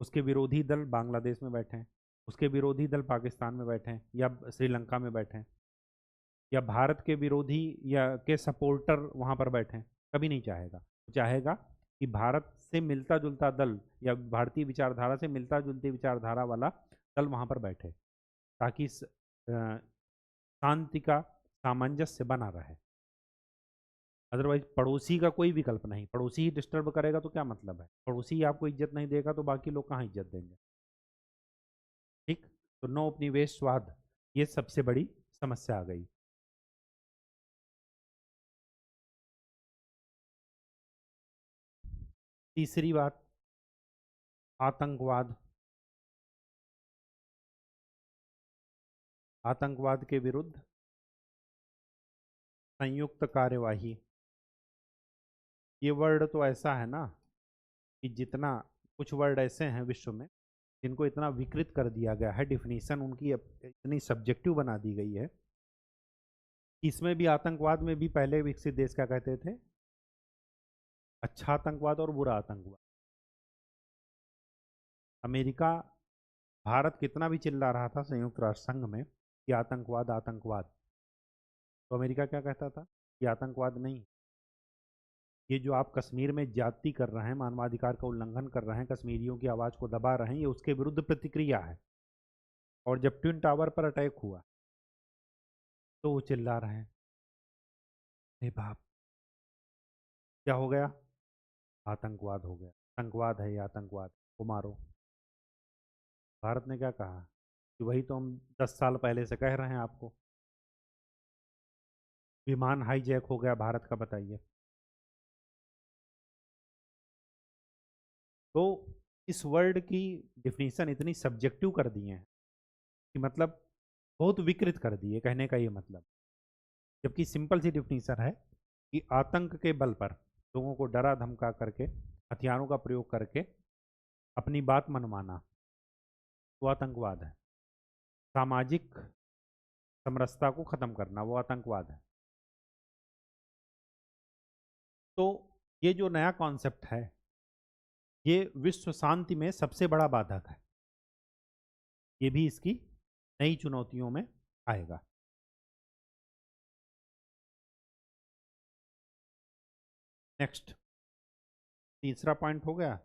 Speaker 1: उसके विरोधी दल बांग्लादेश में बैठें, उसके विरोधी दल पाकिस्तान में बैठें या श्रीलंका में बैठें, या भारत के विरोधी या के सपोर्टर वहाँ पर बैठें। कभी नहीं चाहेगा। चाहेगा कि भारत से मिलता जुलता दल या भारतीय विचारधारा से मिलता जुलती विचारधारा वाला दल वहाँ पर बैठे, ताकि शांति का सामंजस्य बना रहे। अदरवाइज पड़ोसी का कोई विकल्प नहीं, पड़ोसी ही डिस्टर्ब करेगा तो क्या मतलब है, पड़ोसी ही आपको इज्जत नहीं देगा तो बाकी लोग कहाँ इज्जत देंगे। ठीक। तो नौ उपनिवेशवाद, ये सबसे बड़ी समस्या आ गई। तीसरी बात, आतंकवाद। आतंकवाद के विरुद्ध संयुक्त कार्यवाही। ये वर्ड तो ऐसा है ना कि जितना, कुछ वर्ड ऐसे हैं विश्व में जिनको इतना विकृत कर दिया गया है, डिफिनीशन उनकी इतनी सब्जेक्टिव बना दी गई है। इसमें भी, आतंकवाद में भी पहले विकसित देश क्या कहते थे, अच्छा आतंकवाद और बुरा आतंकवाद। अमेरिका, भारत कितना भी चिल्ला रहा था संयुक्त राष्ट्र संघ में कि आतंकवाद आतंकवाद, तो अमेरिका क्या कहता था कि आतंकवाद नहीं, ये जो आप कश्मीर में ज्यादती कर रहे हैं, मानवाधिकार का उल्लंघन कर रहे हैं, कश्मीरियों की आवाज़ को दबा रहे हैं, ये उसके विरुद्ध प्रतिक्रिया है। और जब ट्विन टावर पर अटैक हुआ तो वो चिल्ला रहे हैं, हे बाप, क्या हो गया, आतंकवाद हो गया, आतंकवाद है ये, आतंकवाद को मारो। भारत ने क्या कहा कि वही तो हम 10 साल पहले से कह रहे हैं आपको, विमान हाईजैक हो गया भारत का, बताइए। तो इस वर्ड की डिफिनीशन इतनी सब्जेक्टिव कर दिए हैं कि मतलब बहुत विकृत कर दिए, कहने का ये मतलब। जबकि सिंपल सी डिफिनीशन है कि आतंक के बल पर लोगों को डरा धमका करके, हथियारों का प्रयोग करके अपनी बात मनवाना, वो आतंकवाद है। सामाजिक समरसता को खत्म करना, वो आतंकवाद है। तो ये जो नया कॉन्सेप्ट है, ये विश्व शांति में सबसे बड़ा बाधक है। ये भी इसकी नई चुनौतियों में आएगा। नेक्स्ट, तीसरा पॉइंट हो गया।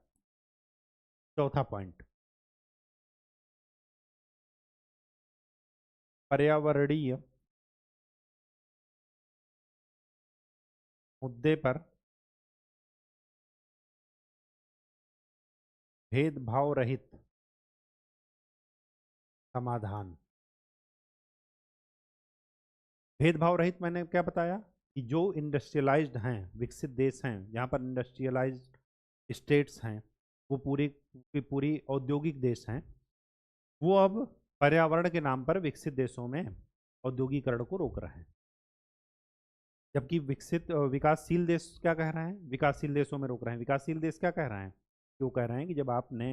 Speaker 1: चौथा पॉइंट, पर्यावरणीय मुद्दे पर भेदभाव रहित समाधान। भेदभाव रहित मैंने क्या बताया कि जो इंडस्ट्रियलाइज्ड हैं, विकसित देश हैं, जहाँ पर इंडस्ट्रियलाइज्ड स्टेट्स हैं, वो पूरी की पूरी औद्योगिक देश हैं, वो अब पर्यावरण के नाम पर विकसित देशों में औद्योगिकरण को रोक रहे हैं। जबकि विकासशील देश क्या कह रहे हैं? विकासशील देशों में रोक रहे हैं। विकासशील देश क्या कह रहे हैं? वो कह रहे हैं कि जब आपने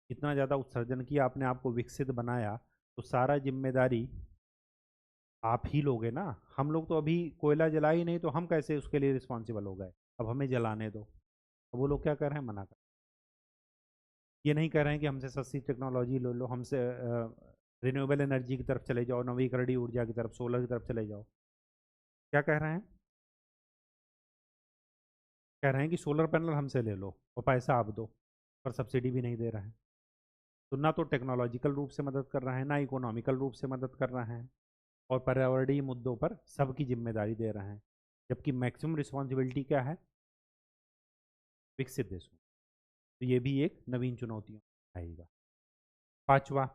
Speaker 1: इतना ज़्यादा उत्सर्जन किया, आपने आपको विकसित बनाया, तो सारा जिम्मेदारी आप ही लोगे ना। हम लोग तो अभी कोयला जला ही नहीं, तो हम कैसे उसके लिए रिस्पॉन्सिबल हो गए? अब हमें जलाने दो। अब वो लोग क्या कर रहे हैं? मना कर। ये नहीं कह रहे हैं कि हमसे सस्ती टेक्नोलॉजी ले लो, हमसे रिन्यूएबल एनर्जी की तरफ चले जाओ, नवीकरणीय ऊर्जा की तरफ, सोलर की तरफ चले जाओ। क्या कह रहे हैं? कह रहे हैं कि सोलर पैनल हमसे ले लो और पैसा आप दो, पर सब्सिडी भी नहीं दे रहे हैं। तो ना तो टेक्नोलॉजिकल रूप से मदद कर रहे हैं, ना इकोनॉमिकल रूप से मदद कर रहे हैं, और पर्यावरणीय मुद्दों पर सबकी जिम्मेदारी दे रहे हैं। जबकि मैक्सिमम रिस्पॉन्सिबिलिटी क्या है? विकसित देशों। तो ये भी एक नवीन चुनौतियों आएगा। पांचवा,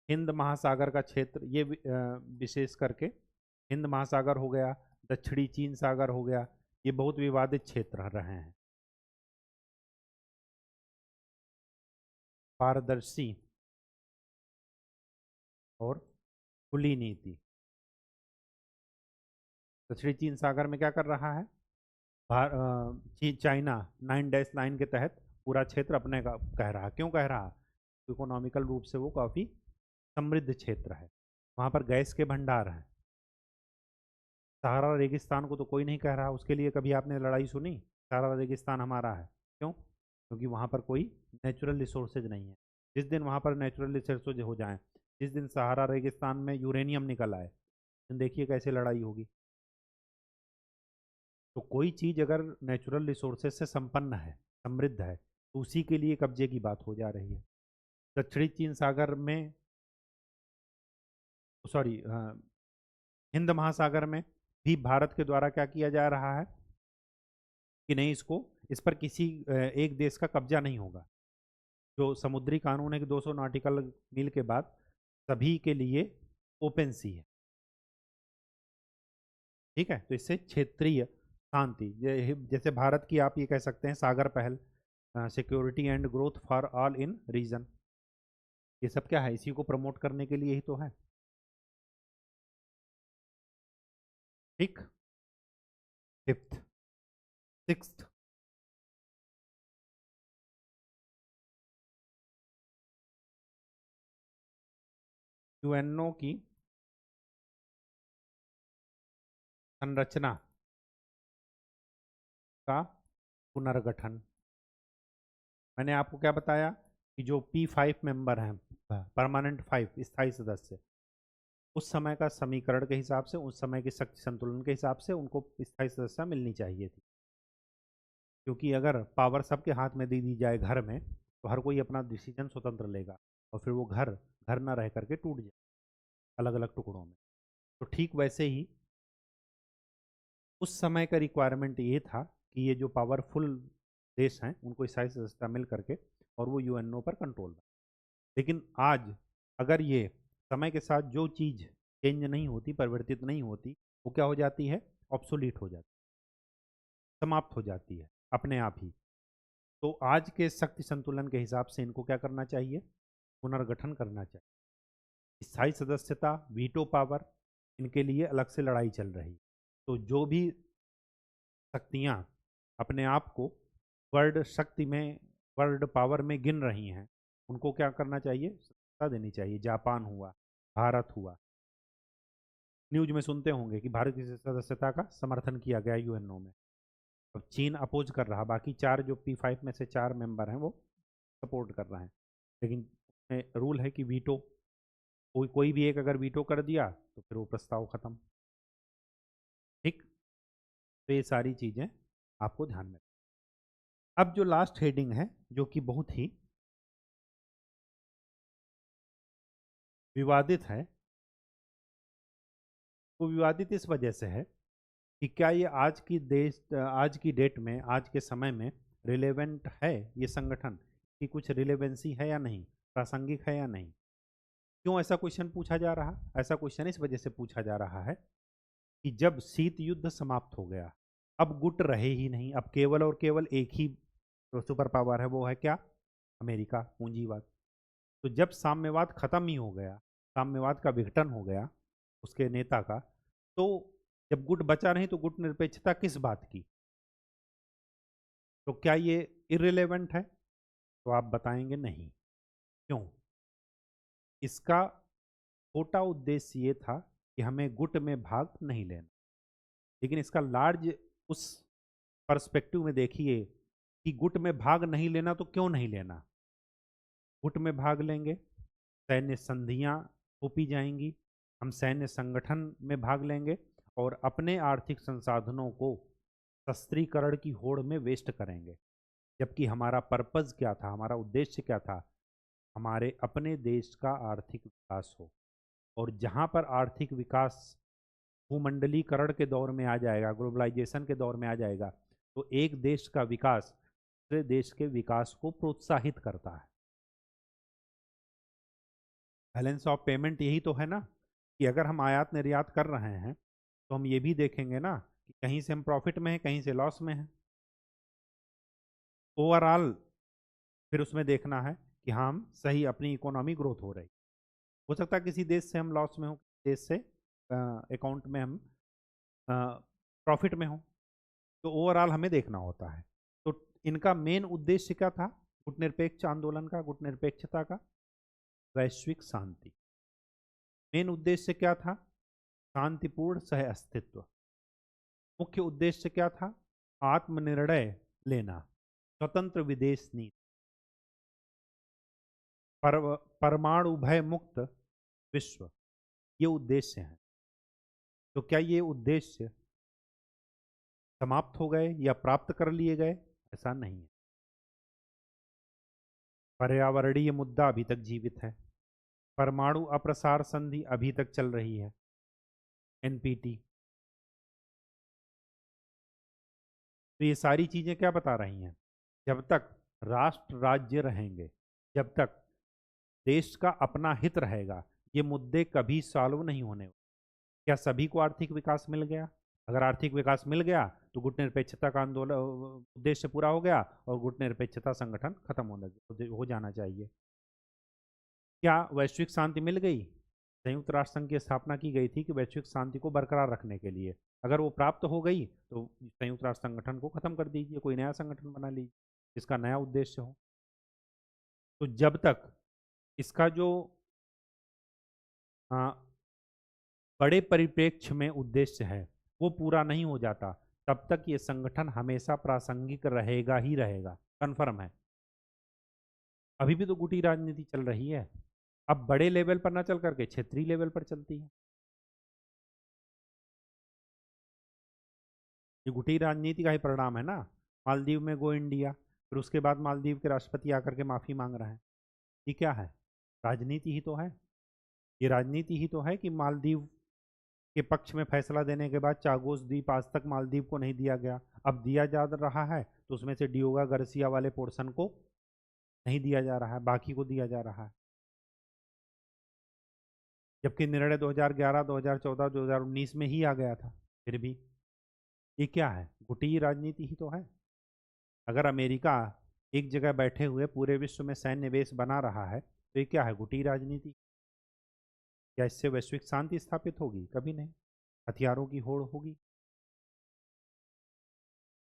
Speaker 1: हिंद महासागर का क्षेत्र। ये विशेष करके हिंद महासागर हो गया, दक्षिणी चीन सागर हो गया, ये बहुत विवादित क्षेत्र रहे हैं। पारदर्शी और खुली नीति। दक्षिणी चीन सागर में क्या कर रहा है? चाइना 9-9 के तहत पूरा क्षेत्र अपने का कह रहा है। क्यों कह रहा? इकोनॉमिकल रूप से वो काफ़ी समृद्ध क्षेत्र है, वहाँ पर गैस के भंडार हैं। सहारा रेगिस्तान को तो कोई नहीं कह रहा, उसके लिए कभी आपने लड़ाई सुनी? सहारा रेगिस्तान हमारा है। क्यों? क्योंकि वहाँ पर कोई नेचुरल रिसोर्सेज नहीं है। जिस दिन वहाँ पर नेचुरल रिसोर्सेज हो जाएं, जिस दिन सहारा रेगिस्तान में यूरेनियम निकल आए, तो देखिए कैसे लड़ाई होगी। तो कोई चीज़ अगर नेचुरल रिसोर्सेज से संपन्न है, समृद्ध है, तो उसी के लिए कब्जे की बात हो जा रही है। दक्षिणी चीन सागर में, सॉरी, हिंद महासागर में भी भारत के द्वारा क्या किया जा रहा है कि नहीं, इस पर किसी एक देश का कब्जा नहीं होगा। जो समुद्री कानून है कि 200 नॉटिकल मील के बाद सभी के लिए ओपन सी है। ठीक है, तो इससे क्षेत्रीय शांति, जैसे भारत की आप ये कह सकते हैं सागर पहल, security and growth for all in region, ये सब क्या है? इसी को प्रमोट करने के लिए ही तो है। ठीक। फिफ्थ, सिक्स्थ, यूएनओ की संरचना का पुनर्गठन। मैंने आपको क्या बताया कि जो P5 मेंबर हैं, परमानेंट 5 स्थायी सदस्य, उस समय का समीकरण के हिसाब से, उस समय के शक्ति संतुलन के हिसाब से उनको स्थायी सदस्यता मिलनी चाहिए थी। क्योंकि अगर पावर सबके हाथ में दे दी जाए घर में, तो हर कोई अपना डिसीजन स्वतंत्र लेगा, और फिर वो घर घर ना रह करके टूट जाए अलग अलग टुकड़ों में। तो ठीक वैसे ही उस समय का रिक्वायरमेंट ये था कि ये जो पावरफुल देश हैं उनको स्थायी सदस्यता मिल करके और वो यूएनओ पर कंट्रोल। लेकिन आज अगर ये समय के साथ जो चीज़ चेंज नहीं होती, परिवर्तित नहीं होती, वो क्या हो जाती है? ऑब्सोलीट हो जाती है, समाप्त हो जाती है अपने आप ही। तो आज के शक्ति संतुलन के हिसाब से इनको क्या करना चाहिए? पुनर्गठन करना चाहिए। स्थायी सदस्यता, वीटो पावर, इनके लिए अलग से लड़ाई चल रही। तो जो भी शक्तियाँ अपने आप को वर्ल्ड शक्ति में, वर्ल्ड पावर में गिन रही हैं, उनको क्या करना चाहिए? सत्ता देनी चाहिए। जापान हुआ, भारत हुआ, न्यूज में सुनते होंगे कि भारत की सदस्यता का समर्थन किया गया यूएनओ में। अब चीन अपोज कर रहा, बाकी 4 जो P5 में से 4 मेंबर हैं वो सपोर्ट कर रहे हैं। लेकिन रूल है कि वीटो, कोई भी एक अगर वीटो कर दिया तो फिर वो प्रस्ताव खत्म। ठीक, तो ये सारी चीजें आपको ध्यान में। अब जो लास्ट हेडिंग है, जो कि बहुत ही विवादित है, वो विवादित इस वजह से है कि क्या ये आज की डेट में, आज के समय में रिलेवेंट है ये संगठन, कि कुछ रिलेवेंसी है या नहीं, प्रासंगिक है या नहीं। क्यों ऐसा क्वेश्चन पूछा जा रहा? ऐसा क्वेश्चन इस वजह से पूछा जा रहा है कि जब शीत युद्ध समाप्त हो गया, अब गुट रहे ही नहीं, अब केवल और केवल एक ही सुपर पावर है, वो है क्या? अमेरिका, पूंजीवाद। तो जब साम्यवाद खत्म ही हो गया, साम्यवाद का विघटन हो गया उसके नेता का, तो जब गुट बचा नहीं तो गुट निरपेक्षता किस बात की? तो क्या ये इररिलेवेंट है? तो आप बताएंगे नहीं। क्यों? इसका छोटा उद्देश्य ये था कि हमें गुट में भाग नहीं लेना, लेकिन इसका लार्ज उस पर्सपेक्टिव में देखिए कि गुट में भाग नहीं लेना तो क्यों नहीं लेना? गुट में भाग लेंगे, सैन्य संधियां थोपी जाएंगी, हम सैन्य संगठन में भाग लेंगे और अपने आर्थिक संसाधनों को शस्त्रीकरण की होड़ में वेस्ट करेंगे। जबकि हमारा पर्पज क्या था, हमारा उद्देश्य क्या था? हमारे अपने देश का आर्थिक विकास हो। और जहाँ पर आर्थिक विकास भूमंडलीकरण के दौर में आ जाएगा, ग्लोबलाइजेशन के दौर में आ जाएगा, तो एक देश का विकास दूसरे देश के विकास को प्रोत्साहित करता है। बैलेंस ऑफ पेमेंट यही तो है ना, कि अगर हम आयात निर्यात कर रहे हैं तो हम ये भी देखेंगे ना कि कहीं से हम प्रॉफिट में हैं, कहीं से लॉस में हैं। ओवरऑल फिर उसमें देखना है कि हम सही, अपनी इकोनॉमी ग्रोथ हो रही। हो सकता है किसी देश से हम लॉस में हो, देश से अकाउंट में हम प्रॉफिट में हो, तो ओवरऑल हमें देखना होता है। तो इनका मेन उद्देश्य क्या था, गुटनिरपेक्ष आंदोलन का, गुटनिरपेक्षता का? वैश्विक शांति। मेन उद्देश्य क्या था? शांतिपूर्ण सह अस्तित्व। मुख्य उद्देश्य क्या था? आत्मनिर्णय लेना, स्वतंत्र विदेश नीति, परमाणु भय मुक्त विश्व, ये उद्देश्य हैं। तो क्या ये उद्देश्य समाप्त हो गए या प्राप्त कर लिए गए? ऐसा नहीं है। पर्यावरणीय मुद्दा अभी तक जीवित है, परमाणु अप्रसार संधि अभी तक चल रही है, एनपीटी। तो ये सारी चीजें क्या बता रही हैं? जब तक राष्ट्र राज्य रहेंगे, जब तक देश का अपना हित रहेगा, ये मुद्दे कभी सॉल्व नहीं होने। क्या सभी को आर्थिक विकास मिल गया? अगर आर्थिक विकास मिल गया तो गुटनिरपेक्षता का आंदोलन उद्देश्य पूरा हो गया और गुटनिरपेक्षता संगठन खत्म हो जाना चाहिए। क्या वैश्विक शांति मिल गई? संयुक्त राष्ट्र संघ की स्थापना की गई थी कि वैश्विक शांति को बरकरार रखने के लिए। अगर वो प्राप्त हो गई तो संयुक्त राष्ट्र संगठन को खत्म कर दीजिए, कोई नया संगठन बना लीजिए जिसका नया उद्देश्य हो। तो जब तक इसका जो आ, बड़े परिप्रेक्ष्य में उद्देश्य है वो पूरा नहीं हो जाता, तब तक ये संगठन हमेशा प्रासंगिक रहेगा ही रहेगा, कन्फर्म है। अभी भी तो गुटी राजनीति चल रही है, अब बड़े लेवल पर ना चल करके क्षेत्रीय लेवल पर चलती है। ये गुटी राजनीति का ही परिणाम है ना। मालदीव में गो इंडिया, फिर उसके बाद मालदीव के राष्ट्रपति आकर के माफी मांग रहे हैं। ये क्या है? राजनीति ही तो है। ये राजनीति ही तो है कि मालदीव के पक्ष में फैसला देने के बाद चागोस द्वीप आज तक मालदीव को नहीं दिया गया, अब दिया जा रहा है, तो उसमें से डियोगा गार्सिया वाले पोर्शन को नहीं दिया जा रहा है, बाकी को दिया जा रहा है। जबकि निर्णय 2011, 2014, 2019 में ही आ गया था। फिर भी ये क्या है? गुटी राजनीति ही तो है। अगर अमेरिका एक जगह बैठे हुए पूरे विश्व में सैन्य बेस बना रहा है तो ये क्या है? गुटी राजनीति। क्या इससे वैश्विक शांति स्थापित होगी? कभी नहीं। हथियारों की होड़ होगी।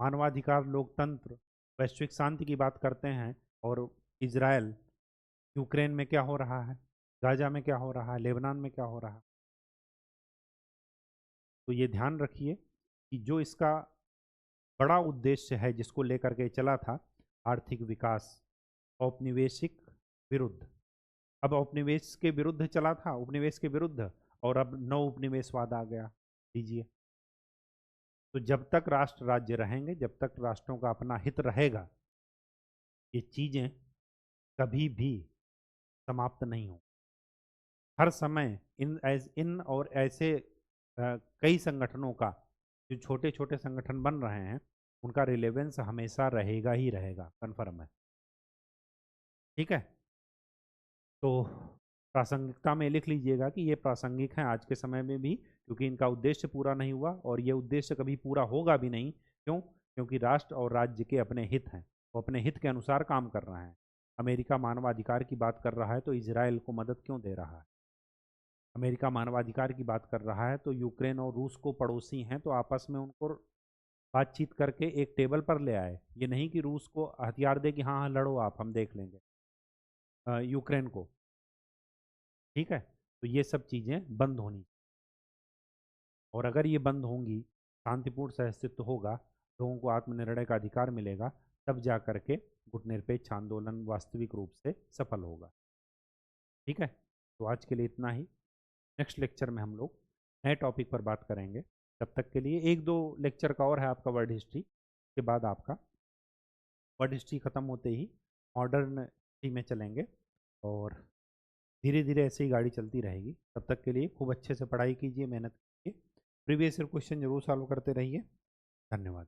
Speaker 1: मानवाधिकार, लोकतंत्र, वैश्विक शांति की बात करते हैं, और इजराइल, यूक्रेन में क्या हो रहा है, गाजा में क्या हो रहा है, लेबनान में क्या हो रहा है। तो ये ध्यान रखिए कि जो इसका बड़ा उद्देश्य है जिसको लेकर के चला था, आर्थिक विकास, औपनिवेशिक विरुद्ध, अब औपनिवेश के विरुद्ध चला था, उपनिवेश के विरुद्ध, और अब नव उपनिवेशवाद आ गया। लीजिए, तो जब तक राष्ट्र राज्य रहेंगे, जब तक राष्ट्रों का अपना हित रहेगा, ये चीजें कभी भी समाप्त नहीं हो। हर समय इन और ऐसे कई संगठनों का, जो छोटे छोटे संगठन बन रहे हैं, उनका रिलेवेंस हमेशा रहेगा ही रहेगा, कन्फर्म है। ठीक है, तो प्रासंगिकता में लिख लीजिएगा कि ये प्रासंगिक हैं आज के समय में भी, क्योंकि इनका उद्देश्य पूरा नहीं हुआ और ये उद्देश्य कभी पूरा होगा भी नहीं। क्यों? क्योंकि राष्ट्र और राज्य के अपने हित हैं, वो अपने हित के अनुसार काम कर रहे हैं। अमेरिका मानवाधिकार की बात कर रहा है तो इसराइल को मदद क्यों दे रहा है? अमेरिका मानवाधिकार की बात कर रहा है तो यूक्रेन और रूस को पड़ोसी हैं, तो आपस में उनको बातचीत करके एक टेबल पर ले आए। ये नहीं कि रूस को हथियार दे कि हाँ हाँ लड़ो आप, हम देख लेंगे यूक्रेन को। ठीक है, तो ये सब चीज़ें बंद होनी, और अगर ये बंद होंगी, शांतिपूर्ण सहअस्तित्व होगा, लोगों को आत्मनिर्णय का अधिकार मिलेगा, तब जा करके गुटनिरपेक्ष आंदोलन वास्तविक रूप से सफल होगा। ठीक है, तो आज के लिए इतना ही। नेक्स्ट लेक्चर में हम लोग नए टॉपिक पर बात करेंगे। तब तक के लिए एक दो लेक्चर का और है आपका वर्ड हिस्ट्री, के बाद आपका वर्ड हिस्ट्री ख़त्म होते ही मॉडर्न हिस्ट्री में चलेंगे, और धीरे धीरे ऐसे ही गाड़ी चलती रहेगी। तब तक के लिए खूब अच्छे से पढ़ाई कीजिए, मेहनत कीजिए, प्रीवियस ईयर क्वेश्चन जरूर सॉल्व करते रहिए। धन्यवाद।